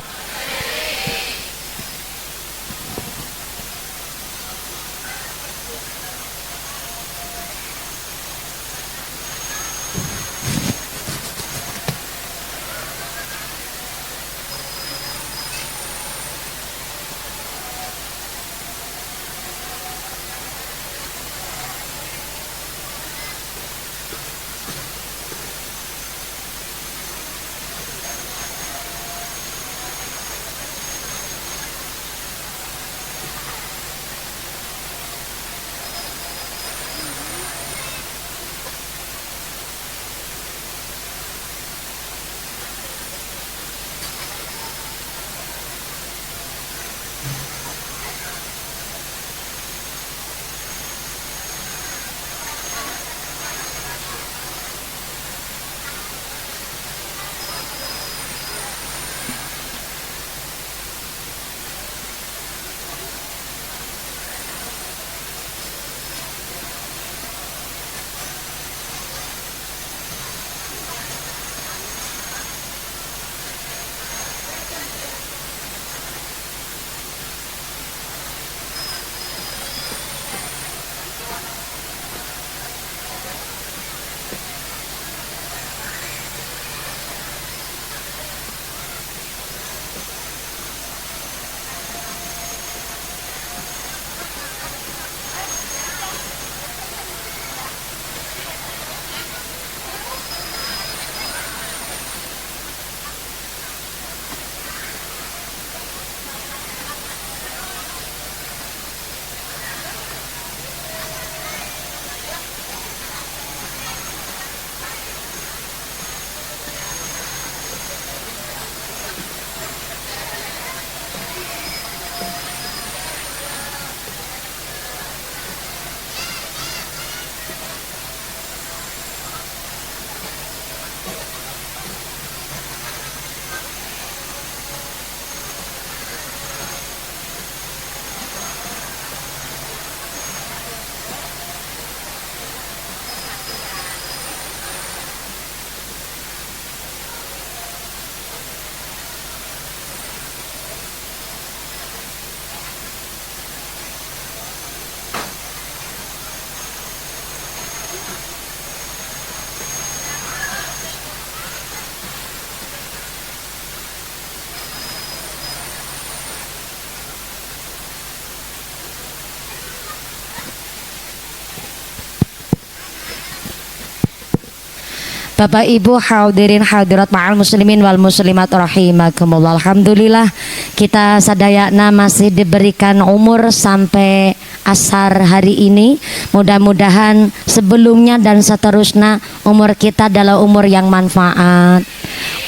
Bapak Ibu hadirin hadirat ma'al muslimin wal muslimat rahimakumullah. Alhamdulillah kita sadayana masih diberikan umur sampai asar hari ini. Mudah-mudahan sebelumnya dan seterusnya umur kita adalah umur yang manfaat.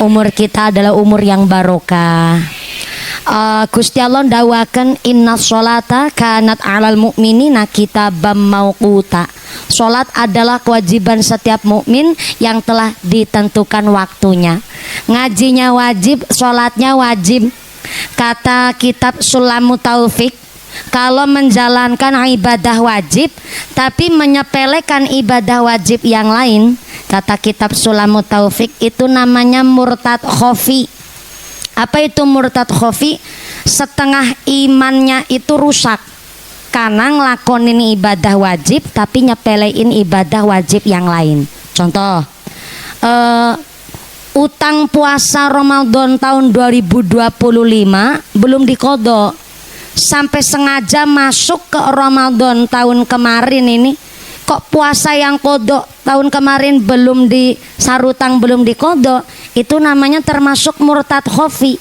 Umur kita adalah umur yang barokah. Gusti Allah dawakan inna sholata kanat alal mu'minina kitabam mauquta. Sholat adalah kewajiban setiap mukmin yang telah ditentukan waktunya. Ngajinya wajib, sholatnya wajib. Kata kitab Sulamu Taufik, kalau menjalankan ibadah wajib tapi menyepelekan ibadah wajib yang lain, Kata kitab Sulamut Taufik itu namanya murtad khofi. Apa itu murtad khofi? Setengah imannya itu rusak karena ngelakonin ibadah wajib tapi nyepelein ibadah wajib yang lain. Contoh, utang puasa Ramadan tahun 2025 belum diqodho, sampai sengaja masuk ke Ramadan tahun kemarin ini kok puasa yang kodok tahun kemarin belum disarutang, belum dikodok, itu namanya termasuk murtad khofi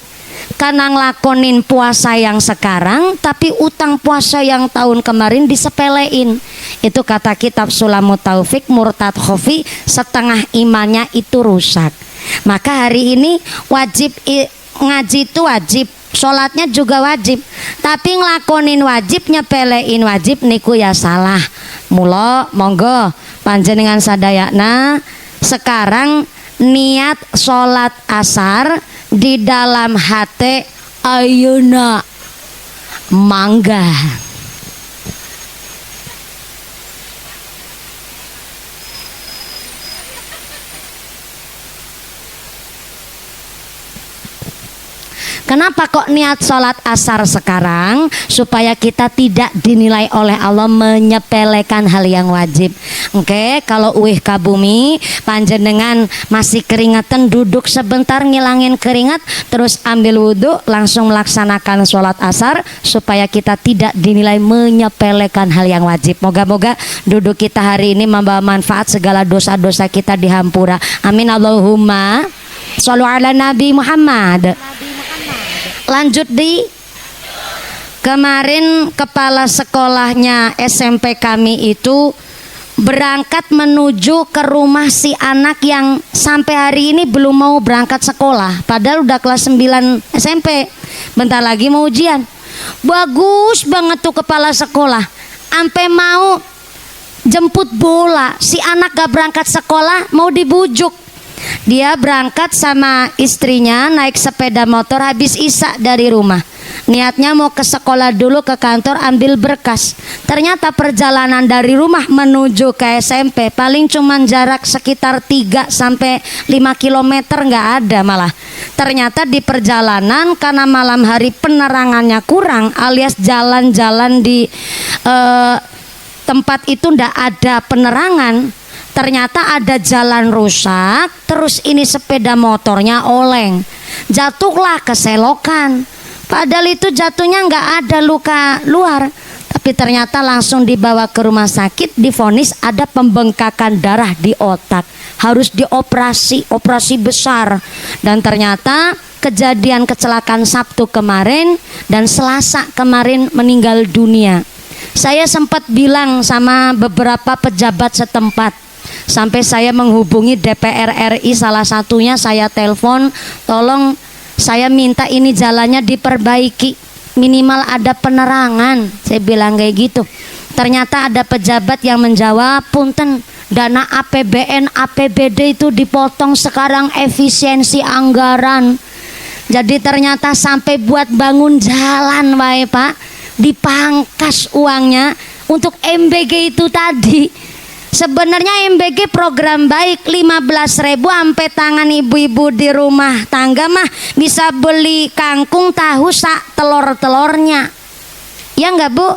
karena ngelakonin puasa yang sekarang tapi utang puasa yang tahun kemarin disepelein. Itu kata kitab Sulamut Taufik, murtad khofi setengah imannya itu rusak. Maka hari ini wajib ngaji itu wajib, sholatnya juga wajib, tapi ngelakonin wajib nyepelein wajib niku ya salah. Mula monggo panjenengan sadayana sekarang niat sholat asar di dalam hati ayeuna mangga. Kenapa kok niat sholat asar sekarang? Supaya kita tidak dinilai oleh Allah menyepelekan hal yang wajib. Oke, kalau uih ka bumi panjenengan masih keringetan, duduk sebentar ngilangin keringat, terus ambil wudhu langsung melaksanakan sholat asar supaya kita tidak dinilai menyepelekan hal yang wajib. Moga-moga duduk kita hari ini membawa manfaat, segala dosa-dosa kita dihampura. Amin Allahumma shollu ala Nabi Muhammad. Lanjut di kemarin kepala sekolahnya SMP kami itu berangkat menuju ke rumah si anak yang sampai hari ini belum mau berangkat sekolah, padahal udah kelas 9 SMP, bentar lagi mau ujian. Bagus banget tuh kepala sekolah, sampai mau jemput bola, si anak gak berangkat sekolah mau dibujuk. Dia berangkat sama istrinya naik sepeda motor habis isya dari rumah. Niatnya mau ke sekolah dulu, ke kantor ambil berkas. Ternyata perjalanan dari rumah menuju ke SMP paling cuman jarak sekitar 3 sampai 5 km, nggak ada malah. Ternyata di perjalanan karena malam hari penerangannya kurang alias jalan-jalan di tempat itu ndak ada penerangan. Ternyata ada jalan rusak, terus ini sepeda motornya oleng, jatuhlah ke selokan. Padahal itu jatuhnya nggak ada luka luar, tapi ternyata langsung dibawa ke rumah sakit, divonis ada pembengkakan darah di otak, harus dioperasi, operasi besar. Dan ternyata kejadian kecelakaan Sabtu kemarin dan Selasa kemarin meninggal dunia. Saya sempat bilang sama beberapa pejabat setempat, sampai saya menghubungi DPR RI, salah satunya saya telepon, tolong saya minta ini jalannya diperbaiki, minimal ada penerangan. Saya bilang kayak gitu. Ternyata ada pejabat yang menjawab, punten, dana APBN APBD itu dipotong sekarang, efisiensi anggaran. Jadi ternyata sampai buat bangun jalan wae Pak dipangkas uangnya untuk MBG itu tadi. Sebenarnya MBG program baik, 15.000 sampai tangan ibu-ibu di rumah tangga mah bisa beli kangkung, tahu, sak telur-telurnya. Ya enggak Bu?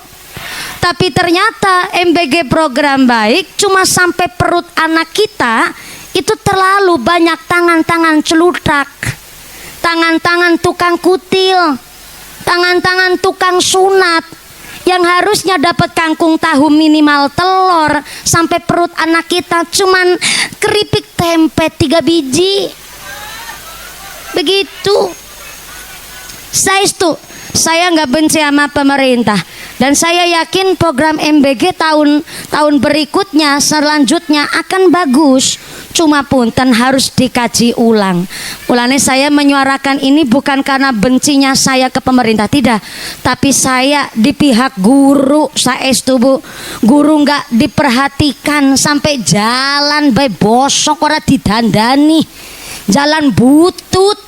Tapi ternyata MBG program baik cuma sampai perut anak kita itu terlalu banyak tangan-tangan celutak, tangan-tangan tukang kutil, tangan-tangan tukang sunat. Yang harusnya dapat kangkung tahu minimal telur, sampai perut anak kita cuman keripik tempe 3 biji. Begitu. Saya nggak benci sama pemerintah, dan saya yakin program MBG tahun berikutnya selanjutnya akan bagus. Cuma punten harus dikaji ulang. Mulane saya menyuarakan ini bukan karena bencinya saya ke pemerintah, tidak, tapi saya di pihak guru. Saestu Bu, guru nggak diperhatikan, sampai jalan bae bosok ora didandani, jalan butut.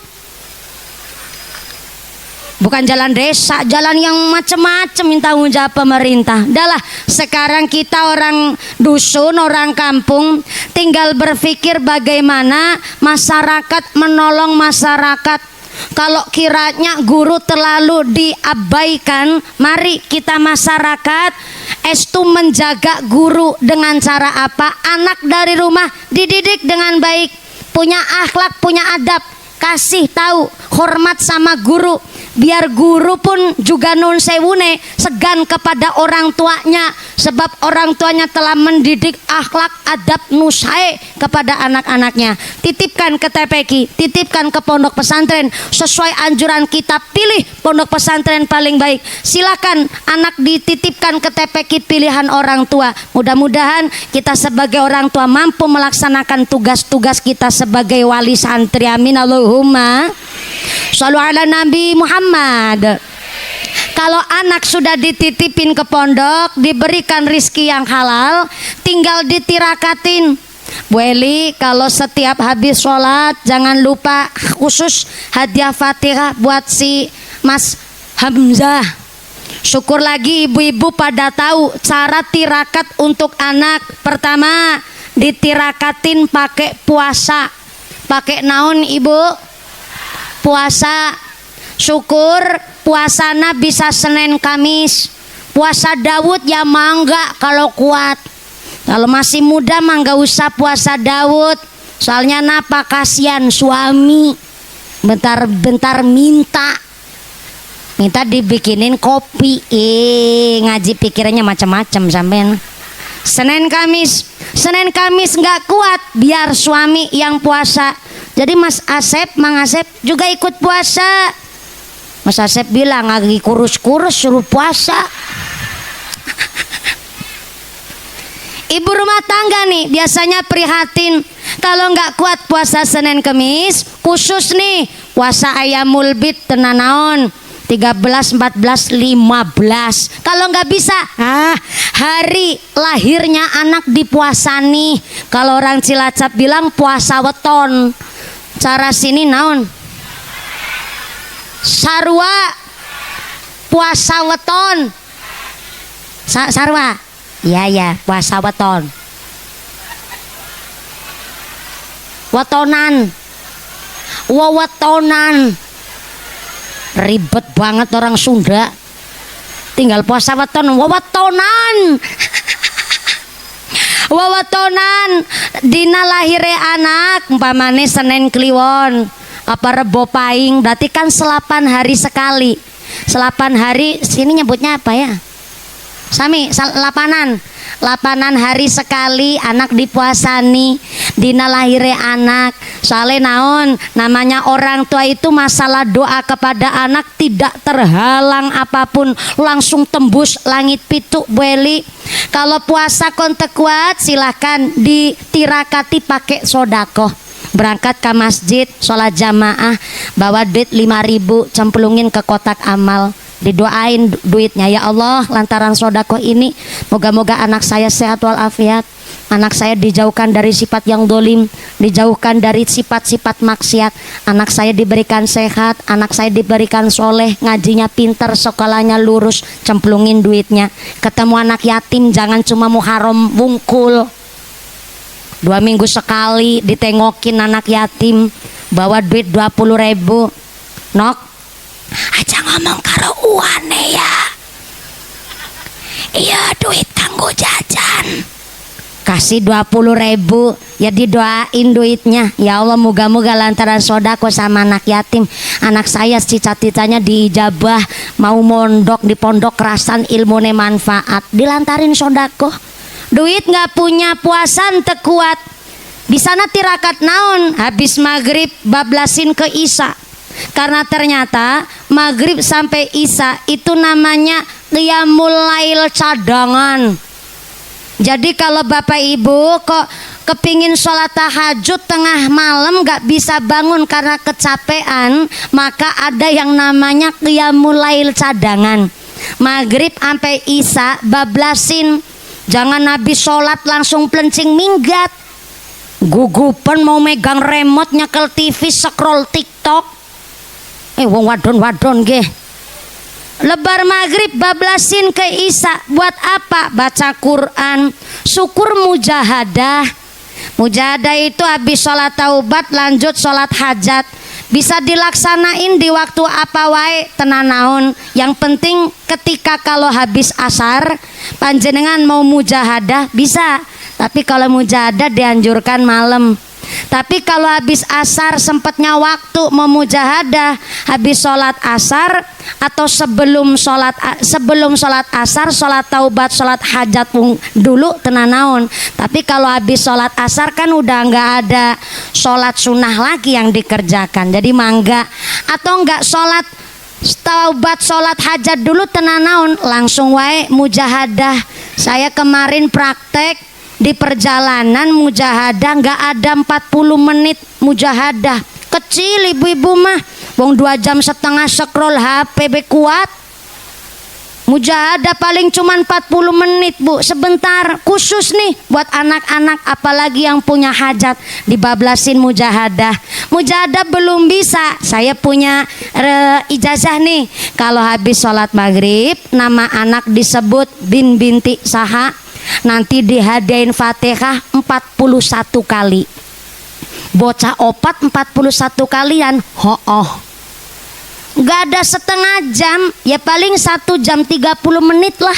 Bukan jalan desa, jalan yang macam-macam minta tanggung jawab pemerintah. Dahlah, sekarang kita orang dusun, orang kampung, tinggal berpikir bagaimana masyarakat menolong masyarakat. Kalau kiranya guru terlalu diabaikan, mari kita masyarakat estu menjaga guru dengan cara apa? Anak dari rumah dididik dengan baik, punya akhlak, punya adab, kasih tahu, hormat sama guru. Biar guru pun juga nun sewune segan kepada orang tuanya, sebab orang tuanya telah mendidik akhlak adab nusae kepada anak-anaknya. Titipkan ke TPQ, titipkan ke pondok pesantren sesuai anjuran kita, pilih pondok pesantren paling baik. Silakan anak dititipkan ke TPQ pilihan orang tua. Mudah-mudahan kita sebagai orang tua mampu melaksanakan tugas-tugas kita sebagai wali santri. Amin Allahumma shallu ala Nabi Muhammad. Kalau anak sudah dititipin ke pondok, diberikan rizki yang halal, tinggal ditirakatin. Bu Eli, kalau setiap habis sholat jangan lupa khusus hadiah Fatihah buat si Mas Hamzah. Syukur lagi ibu-ibu pada tahu cara tirakat untuk anak. Pertama, ditirakatin pakai puasa. Pakai naon ibu? Puasa. Syukur puasana bisa Senin Kamis. Puasa Daud ya mangga kalau kuat. Kalau masih muda mah gak usah puasa Daud. Soalnya napa, kasihan suami bentar-bentar minta dibikinin kopi. Ngaji pikirannya macam-macam sampean. Senin Kamis nggak kuat, biar suami yang puasa. Jadi Mas Asep, Mang Asep juga ikut puasa. Mas Asep bilang lagi kurus-kurus suruh puasa. Ibu rumah tangga nih biasanya prihatin kalau nggak kuat puasa Senin Kamis, khusus nih puasa ayamul bid tenanaon 13, 14, 15. Kalau nggak bisa, hari lahirnya anak dipuasani. Kalau orang Cilacap bilang puasa weton. Cara sini naon? Sarwa. Puasa weton. Sarwa. Ya, puasa weton. Wetonan. Wewetonan. Ribet banget orang Sunda. Tinggal puasa weton, wewetonan. Wewetonan dina lahire anak umpamane Senin Kliwon apa Rebo Paing, berarti kan 8 hari sekali. 8 hari sini nyebutnya apa ya? Sami, 8 hari sekali anak dipuasani dina lahire anak. Soalnya naon, namanya orang tua itu masalah doa kepada anak tidak terhalang apapun, langsung tembus langit pitu. Beli kalau puasa kontek kuat silahkan ditirakati pakai sodako. Berangkat ke masjid sholat jamaah, bawa duit 5.000 cemplungin ke kotak amal, didoain duitnya, ya Allah lantaran sodako ini moga-moga anak saya sehat walafiat, anak saya dijauhkan dari sifat yang dolim, dijauhkan dari sifat-sifat maksiat, anak saya diberikan sehat, anak saya diberikan soleh, ngajinya pinter, sekolahnya lurus, cemplungin duitnya. Ketemu anak yatim jangan cuma Muharram wungkul, 2 minggu sekali ditengokin anak yatim, bawa duit 20.000. Nok aja ngomong karo uane ya, iya duit kanggo jajan, kasih 20.000 ya, didoain duitnya, ya Allah moga-moga lantaran sodako sama anak yatim anak saya cita-citanya diijabah, mau mondok di pondok kerasan ilmune manfaat, dilantarin sodako. Duit nggak punya puasa ente kuat, di sana tirakat naon habis maghrib bablasin ke isya. Karena ternyata maghrib sampai isya itu namanya qiyamul lail cadangan. Jadi kalau bapak ibu kok kepingin sholat tahajud tengah malam gak bisa bangun karena kecapean, maka ada yang namanya qiyamul lail cadangan. Maghrib sampai isya bablasin, jangan habis sholat langsung pelencing minggat, gugupan mau megang remote nyekel TV scroll TikTok. Wong wadon-wadon nggih Lebar maghrib bablasin ke isya. Buat apa? Baca Quran. Syukur mujahadah. Mujahadah itu habis sholat taubat lanjut sholat hajat. Bisa dilaksanain di waktu apa wae tenanaon. Yang penting ketika kalau habis asar panjenengan mau mujahadah bisa. Tapi kalau mujahadah dianjurkan malam. Tapi kalau habis asar sempatnya waktu mau mujahadah habis sholat asar atau sebelum sholat asar sholat taubat sholat hajat dulu tenanaon. Tapi kalau habis sholat asar kan udah nggak ada sholat sunnah lagi yang dikerjakan, jadi mangga. Atau nggak sholat taubat sholat hajat dulu tenanaon, langsung wae mujahadah. Saya kemarin praktek di perjalanan mujahadah nggak ada 40 menit mujahadah. Kecil ibu-ibu mah wong 2 jam setengah scroll HP be kuat. Mujahadah paling cuman 40 menit Bu, sebentar. Khusus nih buat anak-anak apalagi yang punya hajat dibablasin mujahadah. Mujahadah belum bisa, saya punya ijazah nih. Kalau habis sholat maghrib nama anak disebut bin binti saha, nanti dihadiahin Fatihah 41 kali. Bocah opat 41 kalian. Gak ada setengah jam, ya paling 1 jam 30 menit lah.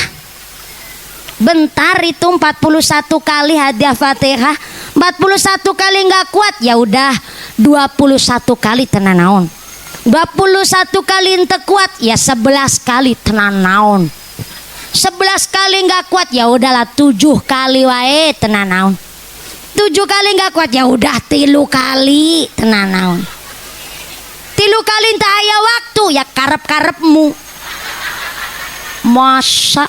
Bentar itu 41 kali hadiah Fatihah. 41 kali gak kuat, ya udah 21 kali tenanaon. 21 kali ente kuat, ya 11 kali tenanaon. 11 kali nggak kuat, ya udahlah 7 kali wae tenanaon. 7 kali nggak kuat, ya udah 3 kali tenanaon. 3 kali entah aya waktu, ya karep-karepmu. Masa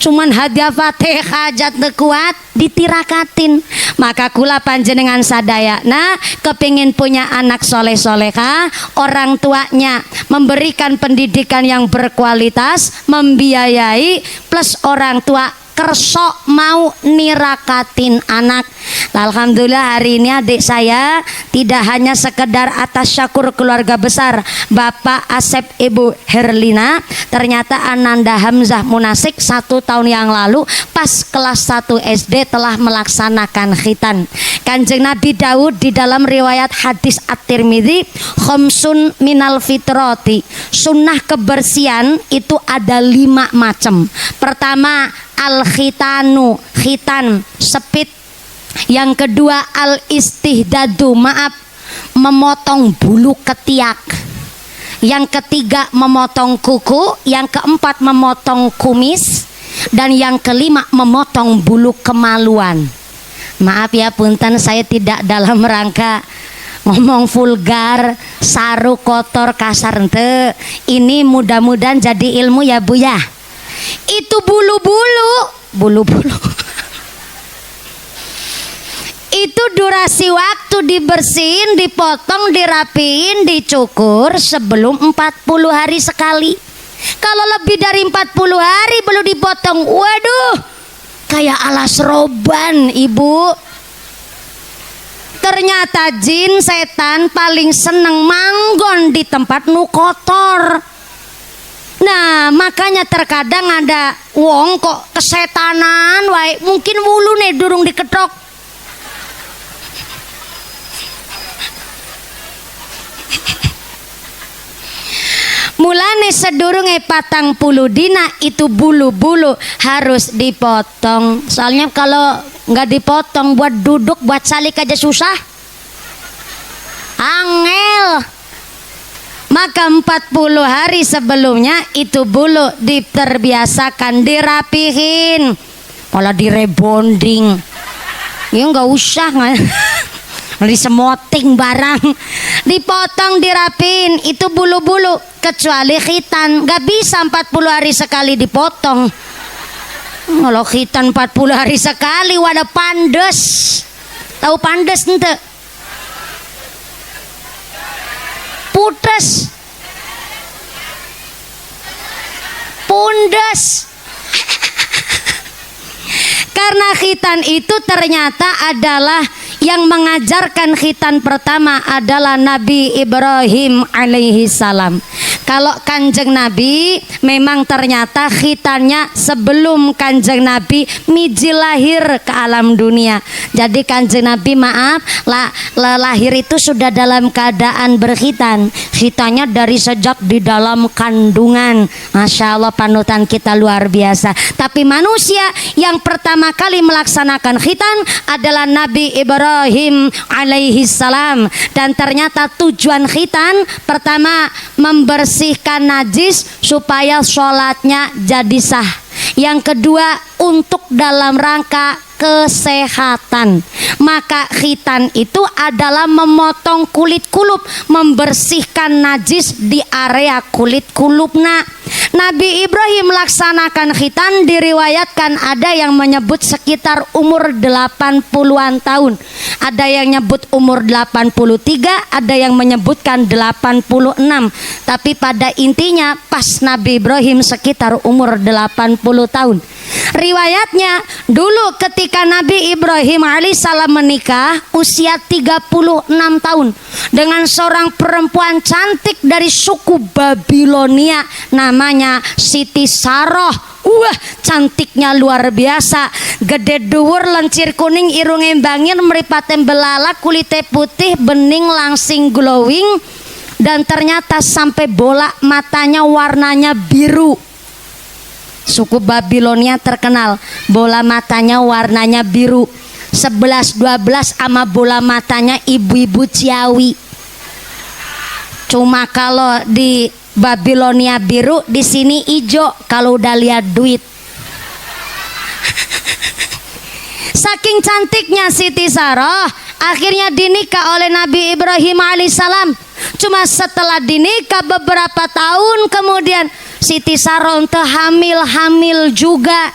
cuman hadiah Fatihah hajat kuat ditirakatin. Maka kula panjenengan sadaya nah kepingin punya anak soleh soleha, orang tuanya memberikan pendidikan yang berkualitas, membiayai, plus orang tua kerso mau nirakatin anak. Alhamdulillah hari ini adik saya tidak hanya sekedar atas syukur keluarga besar Bapak Asep Ibu Herlina, ternyata Ananda Hamzah Munasik 1 tahun yang lalu pas kelas 1 SD telah melaksanakan khitan. Kanjeng Nabi Daud di dalam riwayat hadis At-Tirmidzi, khamsun minal fitrati, sunnah kebersihan itu ada 5 macam. Pertama al-khitanu, khitan sepit. Yang kedua al-istihdadu, maaf, memotong bulu ketiak. Yang ketiga memotong kuku. Yang keempat memotong kumis. Dan yang kelima memotong bulu kemaluan. Maaf ya punten, saya tidak dalam rangka ngomong vulgar, saru, kotor, kasar ente. Ini mudah-mudahan jadi ilmu ya Bu ya. Itu bulu-bulu itu durasi waktu dibersihin, dipotong, dirapiin, dicukur sebelum 40 hari sekali. Kalau lebih dari 40 hari belum dipotong, waduh, kayak alas roban ibu. Ternyata jin setan paling seneng manggon di tempat nu kotor. Nah makanya terkadang ada wong kok kesetanan wae, mungkin wulu nih durung diketok. Mulane sedurunge 40 dina itu bulu-bulu harus dipotong. Soalnya kalau nggak dipotong buat duduk, buat salik aja susah. Angel. Maka 40 hari sebelumnya itu bulu diterbiasakan, dirapihin. Malah direbonding. Ya nggak usah disemoting barang, dipotong, dirapin itu bulu-bulu. Kecuali khitan, gak bisa 40 hari sekali dipotong. Kalau khitan 40 hari sekali wadah pandes. Tahu pandes ente? Pudes, pundes. Karena khitan itu ternyata adalah yang mengajarkan khitan pertama adalah Nabi Ibrahim alaihi salam. Kalau Kanjeng Nabi memang ternyata khitannya sebelum Kanjeng Nabi miji lahir ke alam dunia. Jadi Kanjeng Nabi maaf lahir itu sudah dalam keadaan berkhitan. Khitannya dari sejak di dalam kandungan. Masya Allah, panutan kita luar biasa. Tapi manusia yang pertama kali melaksanakan khitan adalah Nabi Ibrahim alaihi salam. Dan ternyata tujuan khitan pertama membersihkan najis supaya sholatnya jadi sah. Yang kedua untuk dalam rangka kesehatan. Maka khitan itu adalah memotong kulit kulup, membersihkan najis di area kulit kulupna. Nabi Ibrahim melaksanakan khitan diriwayatkan ada yang menyebut sekitar umur 80-an tahun. Ada yang nyebut umur 83, ada yang menyebutkan 86. Tapi pada intinya pas Nabi Ibrahim sekitar umur 80 tahun. Riwayatnya dulu ketika Nabi Ibrahim alaihissalam menikah usia 36 tahun dengan seorang perempuan cantik dari suku Babilonia namanya Siti Saroh. Wah, cantiknya luar biasa, gede dhuwur, lencir kuning, irung embangin, meripaten belalak, kulitnya putih, bening, langsing, glowing, dan ternyata sampai bola matanya warnanya biru. Suku Babilonia terkenal bola matanya warnanya biru. 11-12 sama bola matanya ibu-ibu Ciawi. Cuma kalau di Babilonia biru, di sini hijau kalau udah lihat duit. Saking cantiknya Siti Saroh, akhirnya dinikah oleh Nabi Ibrahim alaihissalam. Cuma setelah dinikah beberapa tahun kemudian Siti Saroh hamil juga.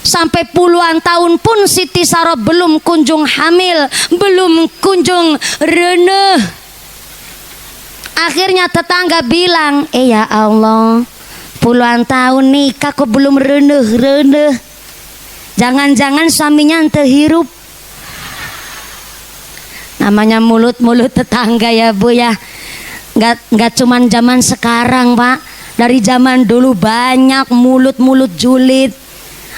Sampai puluhan tahun pun Siti Saroh belum kunjung hamil, belum kunjung reneh. Akhirnya tetangga bilang, ya Allah, puluhan tahun nikah kok belum reneh. Jangan-jangan suaminya ente hirup. Namanya mulut-mulut tetangga ya Bu ya. Nggak cuman zaman sekarang Pak. Dari zaman dulu banyak mulut-mulut julid.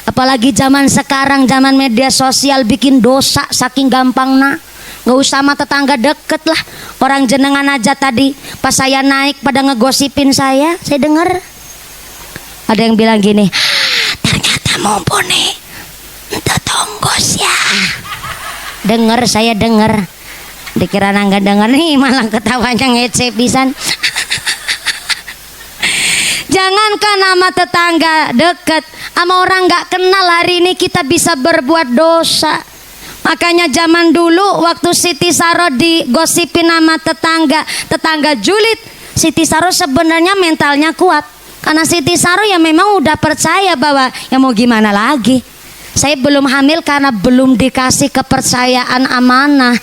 Apalagi zaman sekarang, zaman media sosial bikin dosa saking gampangnya. Gak usah sama tetangga deket lah. Orang jenengan aja tadi pas saya naik pada ngegosipin saya dengar. Ada yang bilang gini, ternyata mumpuni ente tonggos ya. Saya denger. Dikira nggak denger nih malah ketawanya ngece pisan. Jangankan nama tetangga deket, sama orang gak kenal hari ini kita bisa berbuat dosa. Makanya zaman dulu waktu Siti Saroh digosipin nama tetangga julid, Siti Saroh sebenarnya mentalnya kuat. Karena Siti Saroh ya memang udah percaya bahwa ya mau gimana lagi. Saya belum hamil karena belum dikasih kepercayaan amanah.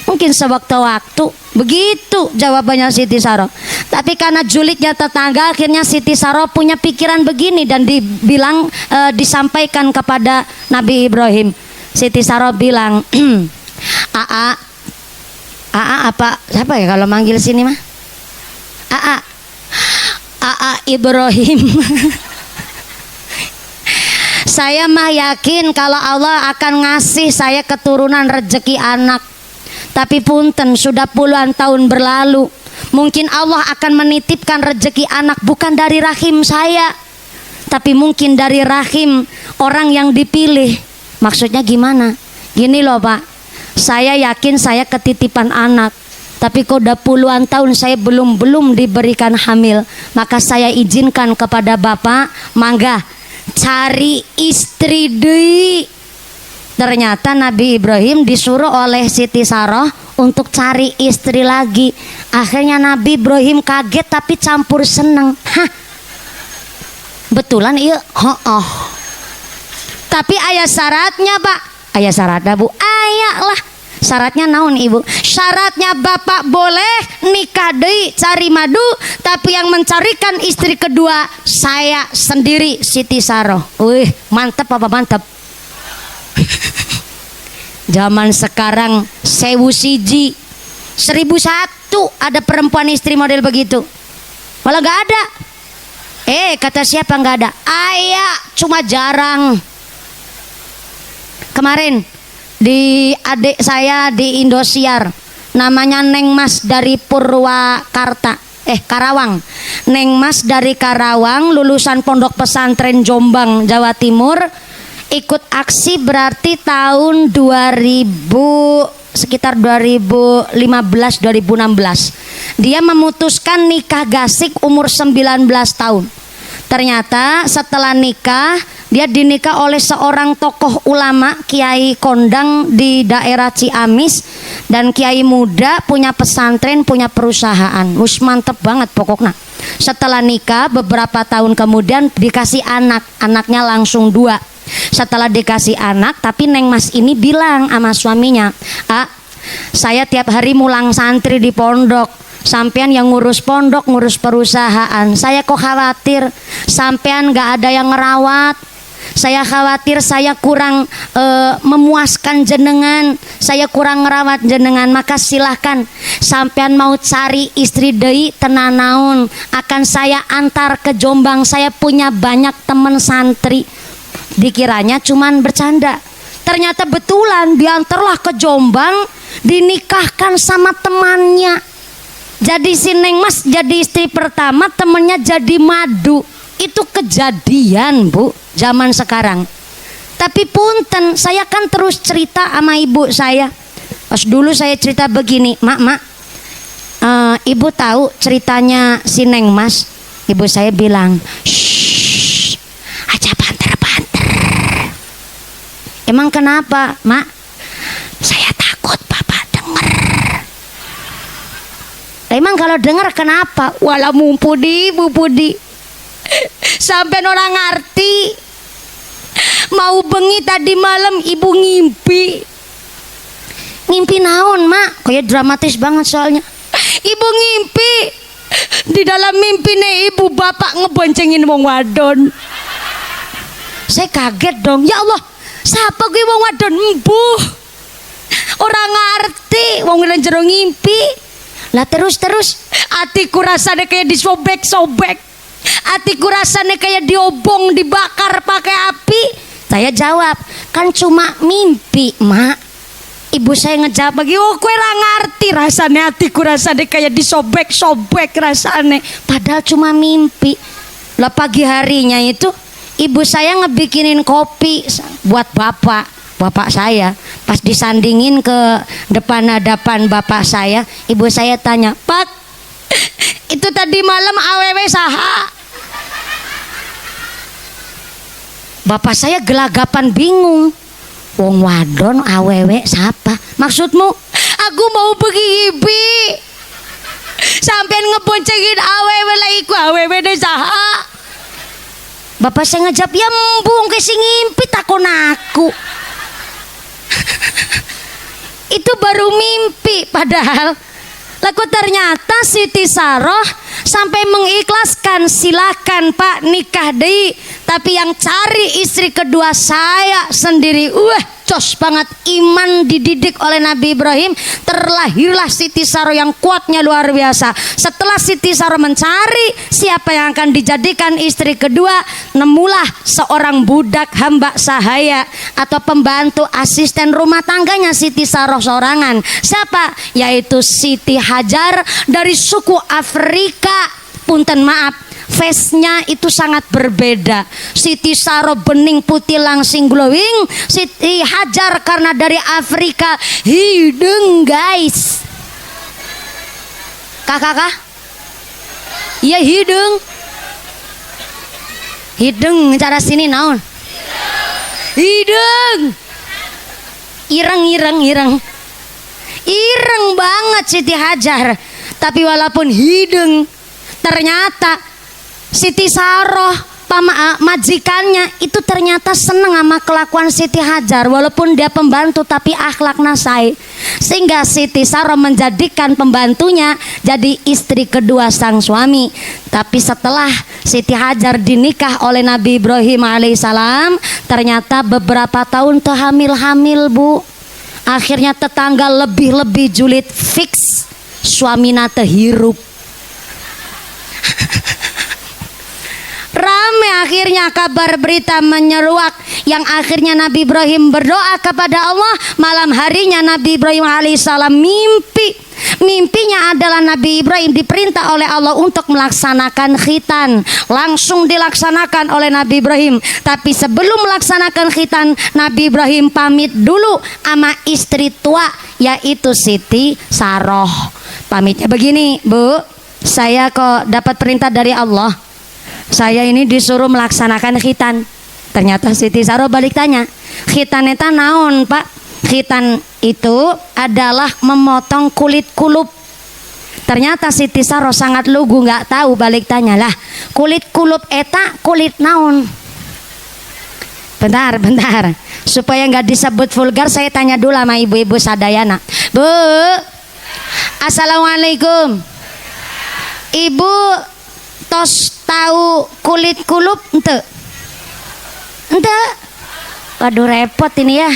Mungkin sewaktu-waktu. Begitu jawabannya Siti Saroh. Tapi karena julidnya tetangga, akhirnya Siti Saroh punya pikiran begini dan disampaikan kepada Nabi Ibrahim. Siti Saroh bilang, Aa apa? Siapa ya kalau manggil sini mah? Aa Ibrahim. Saya mah yakin kalau Allah akan ngasih saya keturunan rezeki anak. Tapi punten sudah puluhan tahun berlalu. Mungkin Allah akan menitipkan rezeki anak bukan dari rahim saya, tapi mungkin dari rahim orang yang dipilih. Maksudnya gimana? Gini loh Pak, saya yakin saya ketitipan anak, tapi kok udah puluhan tahun saya belum diberikan hamil. Maka saya izinkan kepada Bapak, mangga cari istri deui. Ternyata Nabi Ibrahim disuruh oleh Siti Saroh untuk cari istri lagi. Akhirnya Nabi Ibrahim kaget tapi campur seneng. Hah, betulan iya? Oh. Tapi ayah syaratnya Pak. Ayah syaratnya Bu? Ayah lah. Syaratnya naon Ibu? Syaratnya Bapak boleh nikah deui cari madu, tapi yang mencarikan istri kedua saya sendiri, Siti Saroh. Wih, mantep apa mantep? Zaman sekarang 1001 ada perempuan istri model begitu. Malah nggak ada. Kata siapa nggak ada? Ayah, cuma jarang. Kemarin di adik saya di Indosiar, namanya Neng Mas dari Purwakarta, Karawang. Neng Mas dari Karawang, lulusan Pondok Pesantren Jombang, Jawa Timur, ikut aksi berarti tahun 2000, sekitar 2015-2016. Dia memutuskan nikah gasik umur 19 tahun. Ternyata setelah nikah, dia dinikah oleh seorang tokoh ulama, Kiai kondang di daerah Ciamis, dan kiai muda, punya pesantren, punya perusahaan. Mantep banget pokoknya. Setelah nikah beberapa tahun kemudian dikasih anak, anaknya langsung 2. Setelah dikasih anak, tapi Neng Mas ini bilang sama suaminya, saya tiap hari mulang santri di pondok, sampean yang ngurus pondok, ngurus perusahaan. Saya kok khawatir sampean gak ada yang ngerawat. Saya khawatir saya kurang memuaskan jenengan, saya kurang ngerawat jenengan. Maka silahkan sampean mau cari istri deui tenanaun, akan saya antar ke Jombang. Saya punya banyak teman santri. Dikiranya cuman bercanda, ternyata betulan diantarlah ke Jombang, dinikahkan sama temannya. Jadi si Neng Mas jadi istri pertama, temennya jadi madu. Itu kejadian, Bu, zaman sekarang. Tapi punten, saya kan terus cerita sama ibu saya. Pas dulu saya cerita begini, mak, ibu tahu ceritanya si Neng Mas? Ibu saya bilang, shh, aja banter-banter. Emang kenapa, mak? Saya takut bapak denger. Emang kalau denger kenapa? Walau mumpudi, Bu Budi. Sampai orang ngerti. Mau bengi tadi malam ibu ngimpi. Ngimpi naon, mak? Kayak dramatis banget soalnya. Ibu ngimpi, di dalam mimpi nih ibu bapak ngeboncengin wong wadon. Saya kaget dong. Ya Allah, siapa gue wong wadon? Embuh, orang ngerti wong jero ngimpi. Lah terus hatiku rasanya kayak disobek-sobek, hatiku rasanya kayak diobong, dibakar pakai api. Saya jawab, kan cuma mimpi, mak. Ibu saya ngejawab lagi, oh kue ra ngerti rasanya, hatiku rasanya kayak disobek-sobek rasanya, padahal cuma mimpi. Lah pagi harinya itu ibu saya ngebikinin kopi buat bapak saya. Pas disandingin ke depan hadapan bapak saya, ibu saya tanya, Pak, itu tadi malam awewe saha? Bapak saya gelagapan bingung. Wong wadon awewe siapa? Maksudmu? Aku mau pergi ibi. Sampean ngeboncengin awewe lah, iku awewe deh saha? Bapak saya ngejawab, ya mbung ke sing ngimpi takon aku. Itu baru mimpi, padahal laku ternyata Siti Saroh sampai mengikhlaskan, silakan Pak nikah deh, tapi yang cari istri kedua saya sendiri. Jos banget, iman dididik oleh Nabi Ibrahim, terlahirlah Siti Saroh yang kuatnya luar biasa. Setelah Siti Saroh mencari siapa yang akan dijadikan istri kedua, nemulah seorang budak hamba sahaya atau pembantu asisten rumah tangganya Siti Saroh sorangan. Siapa? Yaitu Siti Hajar dari suku Afrika. Punten maaf, face-nya itu sangat berbeda. Siti Saroh bening putih langsing glowing, Siti Hajar karena dari Afrika hidung guys. Kakak? Iya hidung. Hidung cara sini naon? Hidung. Ireng banget Siti Hajar. Tapi walaupun hidung, ternyata Siti Saroh majikannya itu ternyata seneng sama kelakuan Siti Hajar, walaupun dia pembantu tapi akhlaknya say. Sehingga Siti Saroh menjadikan pembantunya jadi istri kedua sang suami. Tapi setelah Siti Hajar dinikah oleh Nabi Ibrahim alaihissalam, ternyata beberapa tahun hamil, Bu. Akhirnya tetangga lebih julid, fix suamina teh hirup. akhirnya kabar berita menyeruak yang akhirnya Nabi Ibrahim berdoa kepada Allah. Malam harinya Nabi Ibrahim alaihissalam mimpi. Mimpinya adalah Nabi Ibrahim diperintah oleh Allah untuk melaksanakan khitan. Langsung dilaksanakan oleh Nabi Ibrahim. Tapi sebelum melaksanakan khitan, Nabi Ibrahim pamit dulu sama istri tua, yaitu Siti Saroh. Pamitnya begini, Bu, saya kok dapat perintah dari Allah, saya ini disuruh melaksanakan khitan. Ternyata Siti Saroh balik tanya, khitan eta naon Pak? Khitan itu adalah memotong kulit kulup. Ternyata Siti Saroh sangat lugu, nggak tahu, balik tanya lah, kulit kulup eta kulit naon? Bentar, supaya nggak disebut vulgar, saya tanya dulu sama ibu-ibu sadayana. Bu, assalamualaikum. Ibu tos tahu kulit kulup ente? Ente? Waduh repot ini ya.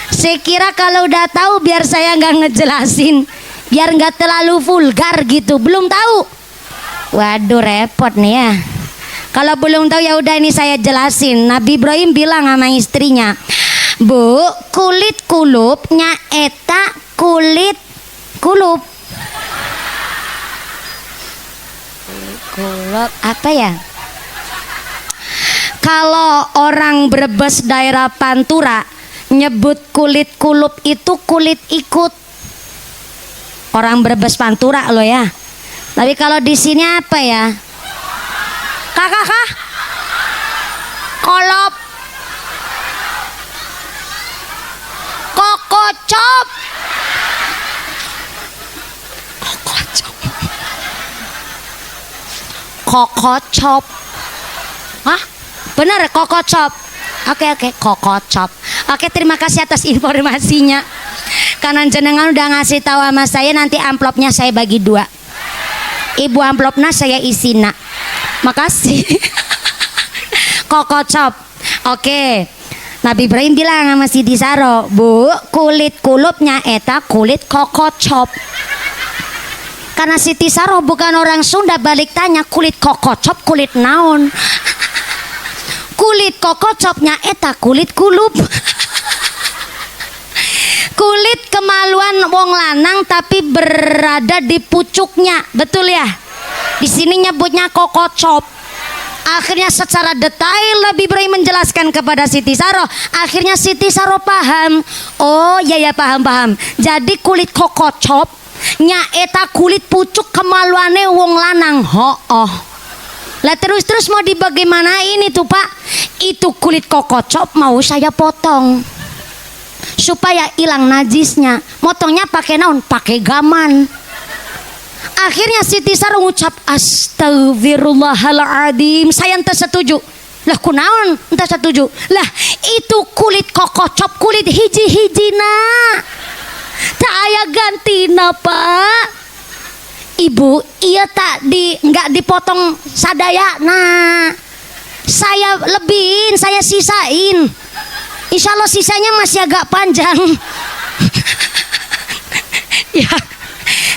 Saya kira kalau udah tahu biar saya nggak ngejelasin, biar nggak terlalu vulgar gitu. Belum tahu? Waduh repot nih ya. Kalau belum tahu ya udah, ini saya jelasin. Nabi Ibrahim bilang sama istrinya, Bu, kulit kulupnya eta kulit kulup. Kulup apa ya? Kalau orang Brebes daerah Pantura nyebut kulit kulup itu kulit ikut. Orang Brebes Pantura lo ya. Tapi kalau di sini apa ya? Kakak? Kolop. Kokocop. Kokocop. Hah? Benar, kokocop. Oke, kokocop. Oke, terima kasih atas informasinya. Karena jenengan udah ngasih tahu sama saya, nanti amplopnya saya bagi 2. Ibu amplopnya saya isi nak. Makasih. Kokocop. Oke. Nabi Ibrahim bilang sama Siti Saroh, Bu, kulit kulupnya eta kulit kokocop. Karena Siti Saroh bukan orang Sunda, balik tanya, kulit kokocop kulit naon? Kulit kokocopnya eta kulit kulup. Kulit kemaluan wong lanang tapi berada di pucuknya, betul ya? Di sini nyebutnya kokocop. Akhirnya secara detail Nabi Ibrahim menjelaskan kepada Siti Saroh. Akhirnya Siti Saroh paham. Oh ya paham. Jadi kulit kokocop nya eta kulit pucuk kemaluane wong lanang. Lah terus mau dibagaimanain itu Pak? Itu kulit kokocop mau saya potong supaya hilang najisnya. Motongnya pakai naon? Pakai gaman. Akhirnya Siti Saroh ngucap astagfirullahaladzim, saya ente setuju. Lah kunaon ente setuju? Lah itu kulit kokocop kulit hiji-hijina, tak aya gantina Pak. Ibu, iya tak nggak dipotong sadaya. Nah, saya lebihin, saya sisain. Insya Allah sisanya masih agak panjang. Ya,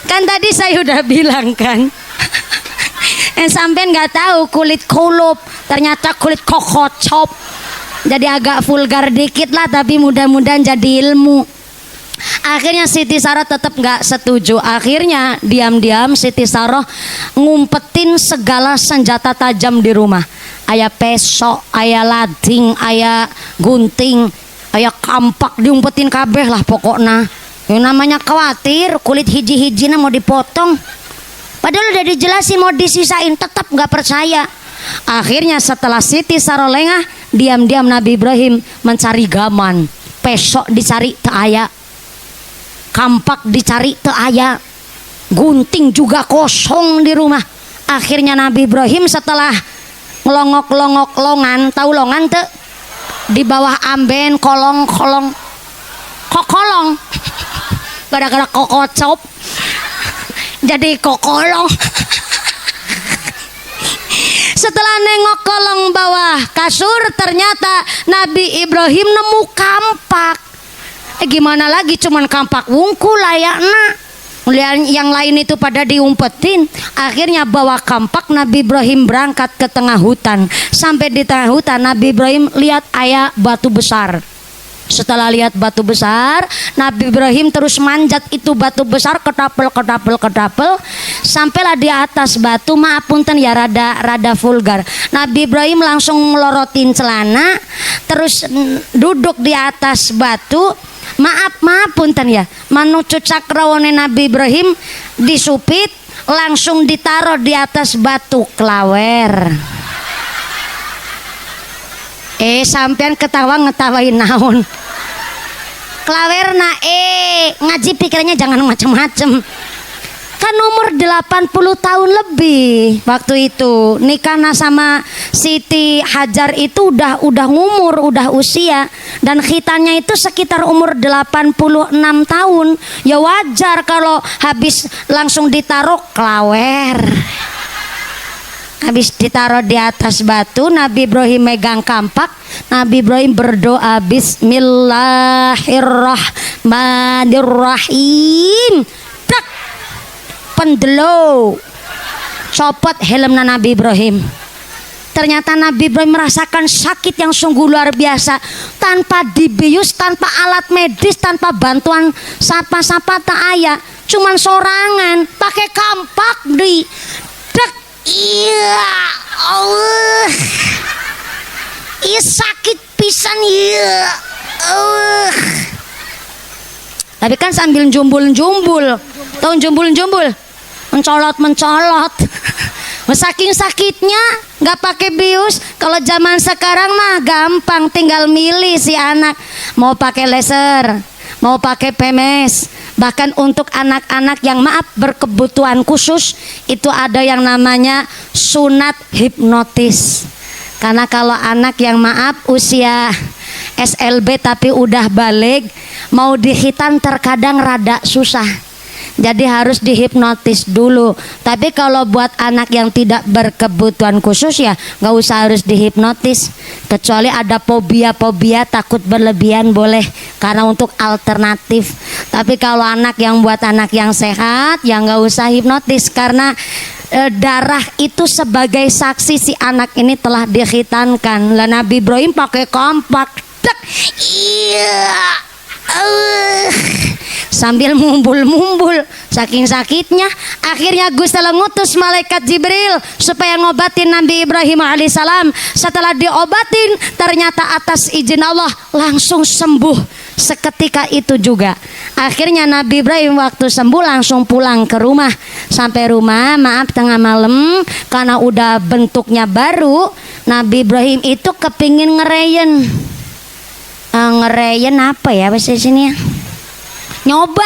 kan tadi saya udah bilang kan. Sampai nggak tahu kulit kulup, ternyata kulit kokocop. Jadi agak vulgar dikit lah, tapi mudah-mudahan jadi ilmu. Akhirnya Siti Saroh tetap nggak setuju. Akhirnya diam-diam Siti Saroh ngumpetin segala senjata tajam di rumah. Aya pesok, aya lading, aya gunting, aya kampak, diumpetin kabeh lah pokoknya. Yang namanya khawatir kulit hiji-hijina mau dipotong. Padahal udah dijelasin mau disisain, tetap nggak percaya. Akhirnya setelah Siti Saroh lengah, diam-diam Nabi Ibrahim mencari gaman. Pesok dicari teu aya. Kampak dicari teu aya, gunting juga kosong di rumah. Akhirnya Nabi Ibrahim setelah ngelongok-longok longan, tahu longan teu? Di bawah amben kolong kokolong, gara-gara kokocop jadi kokolong. Setelah nengok kolong bawah kasur, ternyata Nabi Ibrahim nemu kampak. Gimana lagi, cuman kampak wungkul layakna. Yang lain itu pada diumpetin. Akhirnya bawa kampak, Nabi Ibrahim berangkat ke tengah hutan. Sampai di tengah hutan Nabi Ibrahim lihat aya batu besar. Setelah lihat batu besar, Nabi Ibrahim terus manjat itu batu besar, ketapel sampailah di atas batu. Maaf punten ya, rada vulgar. Nabi Ibrahim langsung melorotin celana, terus duduk di atas batu. Maaf punten ya, manucu cakrawane Nabi Ibrahim disupit, langsung ditaruh di atas batu klawer. Sampean ketawa ngetawain naon? Klawerna ngaji pikirannya jangan macem-macem. Kan umur 80 tahun lebih waktu itu nikahnya sama Siti Hajar itu udah ngumur, udah usia, dan khitannya itu sekitar umur 86 tahun. Ya wajar kalau habis langsung ditaruh klawer. Habis ditaruh di atas batu, Nabi Ibrahim megang kampak. Nabi Ibrahim berdoa, Bismillahirrahmanirrahim. Tak pendelo copot helmna Nabi Ibrahim. Ternyata Nabi Ibrahim merasakan sakit yang sungguh luar biasa, tanpa dibius, tanpa alat medis, tanpa bantuan sapa-sapa tak aya, cuman sorangan pakai kampak di dek. Iya Allah, iya sakit pisan iya. Tapi kan sambil jumbul-jumbul, tahu jumbul-jumbul, mencolot. Saking sakitnya nggak pakai bius. Kalau zaman sekarang mah gampang, tinggal milih si anak mau pakai laser, mau pakai PMS. Bahkan untuk anak-anak yang maaf berkebutuhan khusus itu ada yang namanya sunat hipnotis. Karena kalau anak yang maaf usia SLB tapi udah balik, mau dihitan terkadang rada susah. Jadi harus dihipnotis dulu. Tapi kalau buat anak yang tidak berkebutuhan khusus ya nggak usah harus dihipnotis. Kecuali ada fobia takut berlebihan boleh, karena untuk alternatif. Tapi kalau anak yang buat anak yang sehat ya nggak usah hipnotis, karena darah itu sebagai saksi si anak ini telah dikhitankan. Lah Nabi Ibrahim pakai kampak. Iya. Sambil mumbul saking sakitnya, akhirnya Gusti Allah ngutus malaikat Jibril supaya ngobatin Nabi Ibrahim alaihissalam. Setelah diobatin, ternyata atas izin Allah langsung sembuh seketika itu juga. Akhirnya Nabi Ibrahim waktu sembuh langsung pulang ke rumah. Sampai rumah maaf tengah malam, karena udah bentuknya baru, Nabi Ibrahim itu kepingin ngereyen apa ya bahasa sini ya, nyoba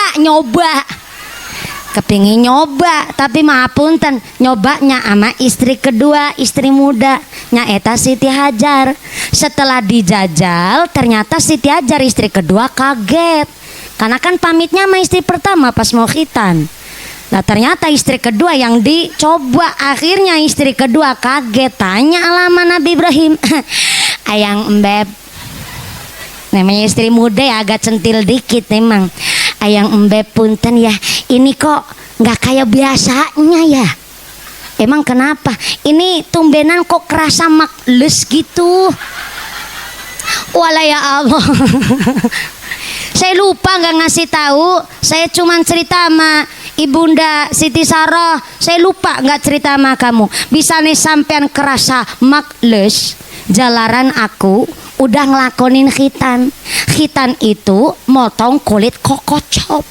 kepingin nyoba, tapi maapunten nyobanya sama istri kedua, istri muda nyaeta Siti Hajar. Setelah dijajal ternyata Siti Hajar istri kedua kaget, karena kan pamitnya sama istri pertama pas mau khitan. Nah ternyata istri kedua yang dicoba. Akhirnya istri kedua kaget, tanya alamat Nabi Ibrahim. Ayang embeb, namanya istri muda ya agak centil dikit memang. Ayang embeb punten ya, ini kok nggak kayak biasanya ya. Emang kenapa? Ini tumbenan kok kerasa makles gitu. Walah ya Allah. Saya lupa nggak ngasih tahu. Saya cuman cerita sama Ibunda Siti Saroh. Saya lupa nggak cerita sama kamu. Bisa nih sampean kerasa makles, jalaran aku udah ngelakonin khitan. Khitan itu motong kulit kokocop.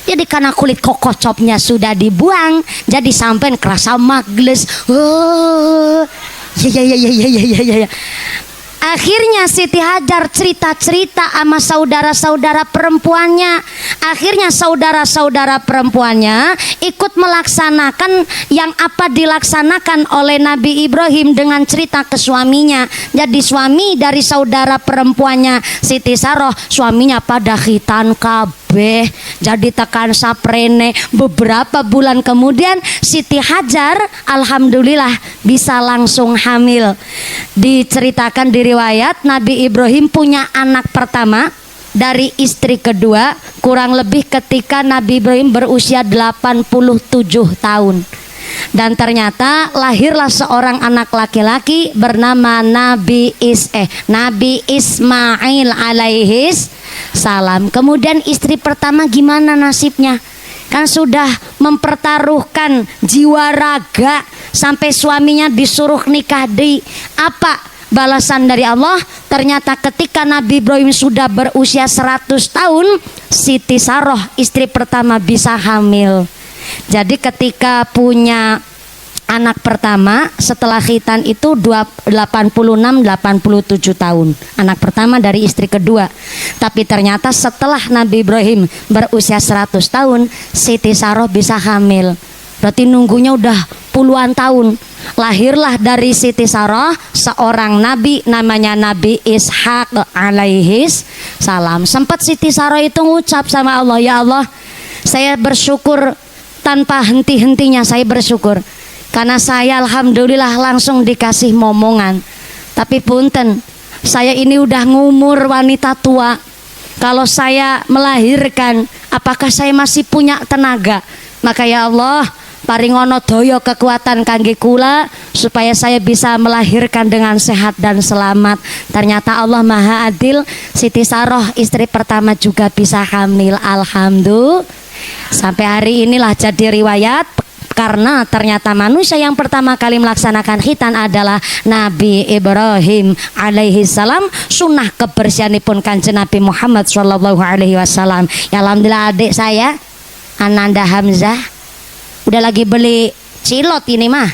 Jadi karena kulit kokocopnya sudah dibuang, jadi sampai kerasa magles. Ya. Akhirnya Siti Hajar cerita-cerita sama saudara-saudara perempuannya. Akhirnya saudara-saudara perempuannya ikut melaksanakan yang apa dilaksanakan oleh Nabi Ibrahim dengan cerita ke suaminya. Jadi suami dari saudara perempuannya Siti Saroh, suaminya pada khitan kabeh. Jadi tekan saprene. Beberapa bulan kemudian Siti Hajar alhamdulillah bisa langsung hamil. Diceritakan di riwayat Nabi Ibrahim punya anak pertama dari istri kedua kurang lebih ketika Nabi Ibrahim berusia 87 tahun. Dan ternyata lahirlah seorang anak laki-laki bernama Nabi Ismail alaihis salam. Kemudian istri pertama gimana nasibnya? Kan sudah mempertaruhkan jiwa raga sampai suaminya disuruh nikah di apa balasan dari Allah? Ternyata ketika Nabi Ibrahim sudah berusia 100 tahun, Siti Saroh istri pertama bisa hamil. Jadi ketika punya anak pertama setelah khitan itu 86-87 tahun, anak pertama dari istri kedua. Tapi ternyata setelah Nabi Ibrahim berusia 100 tahun, Siti Saroh bisa hamil. Berarti nunggunya udah puluhan tahun. Lahirlah dari Siti Saroh seorang nabi namanya Nabi Ishak alaihis salam. Sempat Siti Saroh itu ngucap sama Allah, ya Allah, saya bersyukur tanpa henti-hentinya, saya bersyukur karena saya alhamdulillah langsung dikasih momongan. Tapi punten, saya ini udah ngumur wanita tua. Kalau saya melahirkan, apakah saya masih punya tenaga? Maka ya Allah, paringono doyo kekuatan kangge kula supaya saya bisa melahirkan dengan sehat dan selamat. Ternyata Allah Maha Adil, Siti Saroh istri pertama juga bisa hamil, alhamdulillah. Sampai hari inilah jadi riwayat, karena ternyata manusia yang pertama kali melaksanakan khitan adalah Nabi Ibrahim alaihi salam. Sunnah kebersihanipun Kanjeng Nabi Muhammad sallallahu alaihi wasallam. Ya alhamdulillah, adik saya Ananda Hamzah udah lagi beli cilot ini mah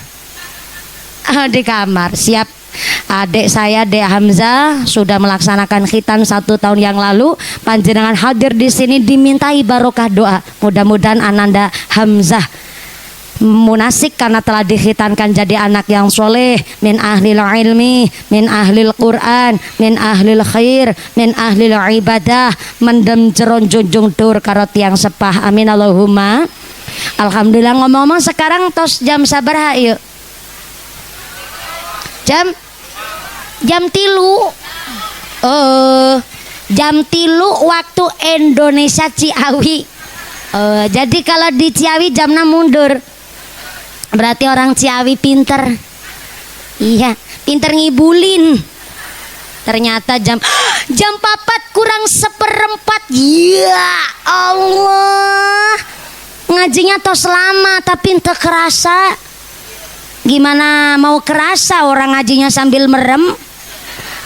di kamar siap. Adik saya Dek Hamzah sudah melaksanakan khitan 1 tahun yang lalu. Panjenengan hadir di sini dimintai barokah doa. Mudah-mudahan Ananda Hamzah munasik karena telah dikhitankan jadi anak yang soleh, min ahlil ilmi, min ahlil Quran, min ahlil khair, min ahlil ibadah, mendem jeron junjung dur karot yang sepah. Amin Allahumma. Alhamdulillah. Ngomong-ngomong sekarang tos jam sabar yuk? Jam tilu. Jam tilu waktu Indonesia Ciawi. Jadi kalau di Ciawi jam 6 mundur. Berarti orang Ciawi pinter. Iya, pinter ngibulin. Ternyata jam 4 kurang 1/4. Ya Allah, ngajinya tos lama tapi ente kerasa. Gimana mau kerasa orang ngajinya sambil merem?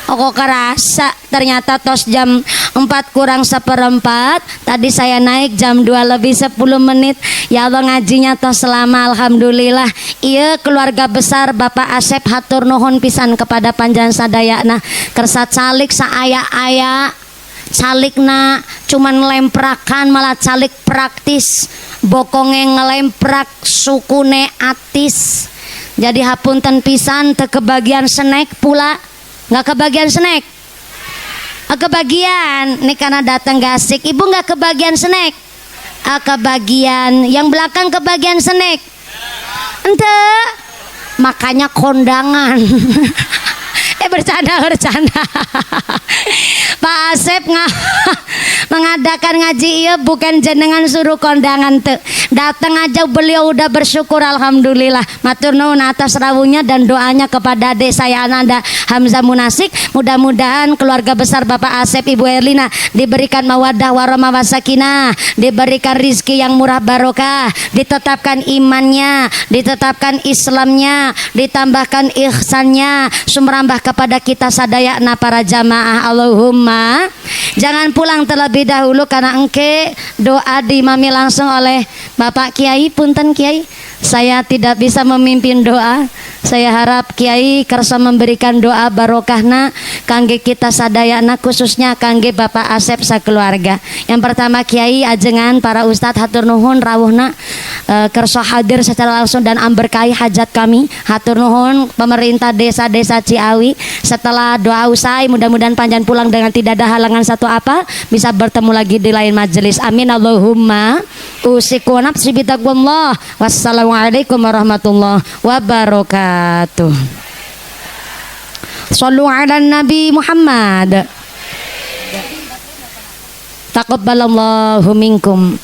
Kok kerasa? Ternyata tos jam 4 kurang 1/4. Tadi saya naik jam 2 lebih 10 menit. Ya Allah, ngajinya tos lama, alhamdulillah. Iya, keluarga besar Bapak Asep hatur nuhun pisan kepada panjang sadayana. Kersat calik saaya-aya, calikna cuman lemprakan malah calik praktis. Bokonge ngelemprak sukune atis. Jadi hapunten pisan teu kebagian snack pula. Nggak kebagian snack. Kebagian nih karena datang gasik. Ibu nggak kebagian snack. Kebagian yang belakang kebagian snack. Ente makanya kondangan. Bercanda Pak Asep mengadakan ngaji iya bukan jenengan suruh kondangan tuh. Datang aja beliau udah bersyukur alhamdulillah. Matur nuwun atas rawuhnya dan doanya kepada adik saya Ananda Hamzah Munasik. Mudah-mudahan keluarga besar Bapak Asep Ibu Erlina diberikan mawaddah warahmah wasakinah, diberikan rizki yang murah barokah, ditetapkan imannya, ditetapkan Islamnya, ditambahkan ihsannya, sumrambah kepada kita sadayana para jamaah. Allahumma. Jangan pulang terlebih dahulu karena engke doa dimami langsung oleh Bapak Kiai. Punten Kiai, saya tidak bisa memimpin doa. Saya harap Kiai kersa memberikan doa barokahna kangge kita sadayana, khususnya kangge Bapak Asep sakeluarga. Yang pertama Kiai ajengan para ustadz hatur nuhun rawuhna kersa hadir secara langsung dan amberkahi hajat kami. Hatur nuhun pemerintah desa-desa Ciawi. Setelah doa usai mudah-mudahan panjang pulang dengan tidak ada halangan satu apa, bisa bertemu lagi di lain majelis. Amin Allahumma. Usiku wa nafsi bitaqwallah. Wassalamualaikum warahmatullahi wabarakatuh. Sallu ala Nabi Muhammad. Taqabbalallahu minkum.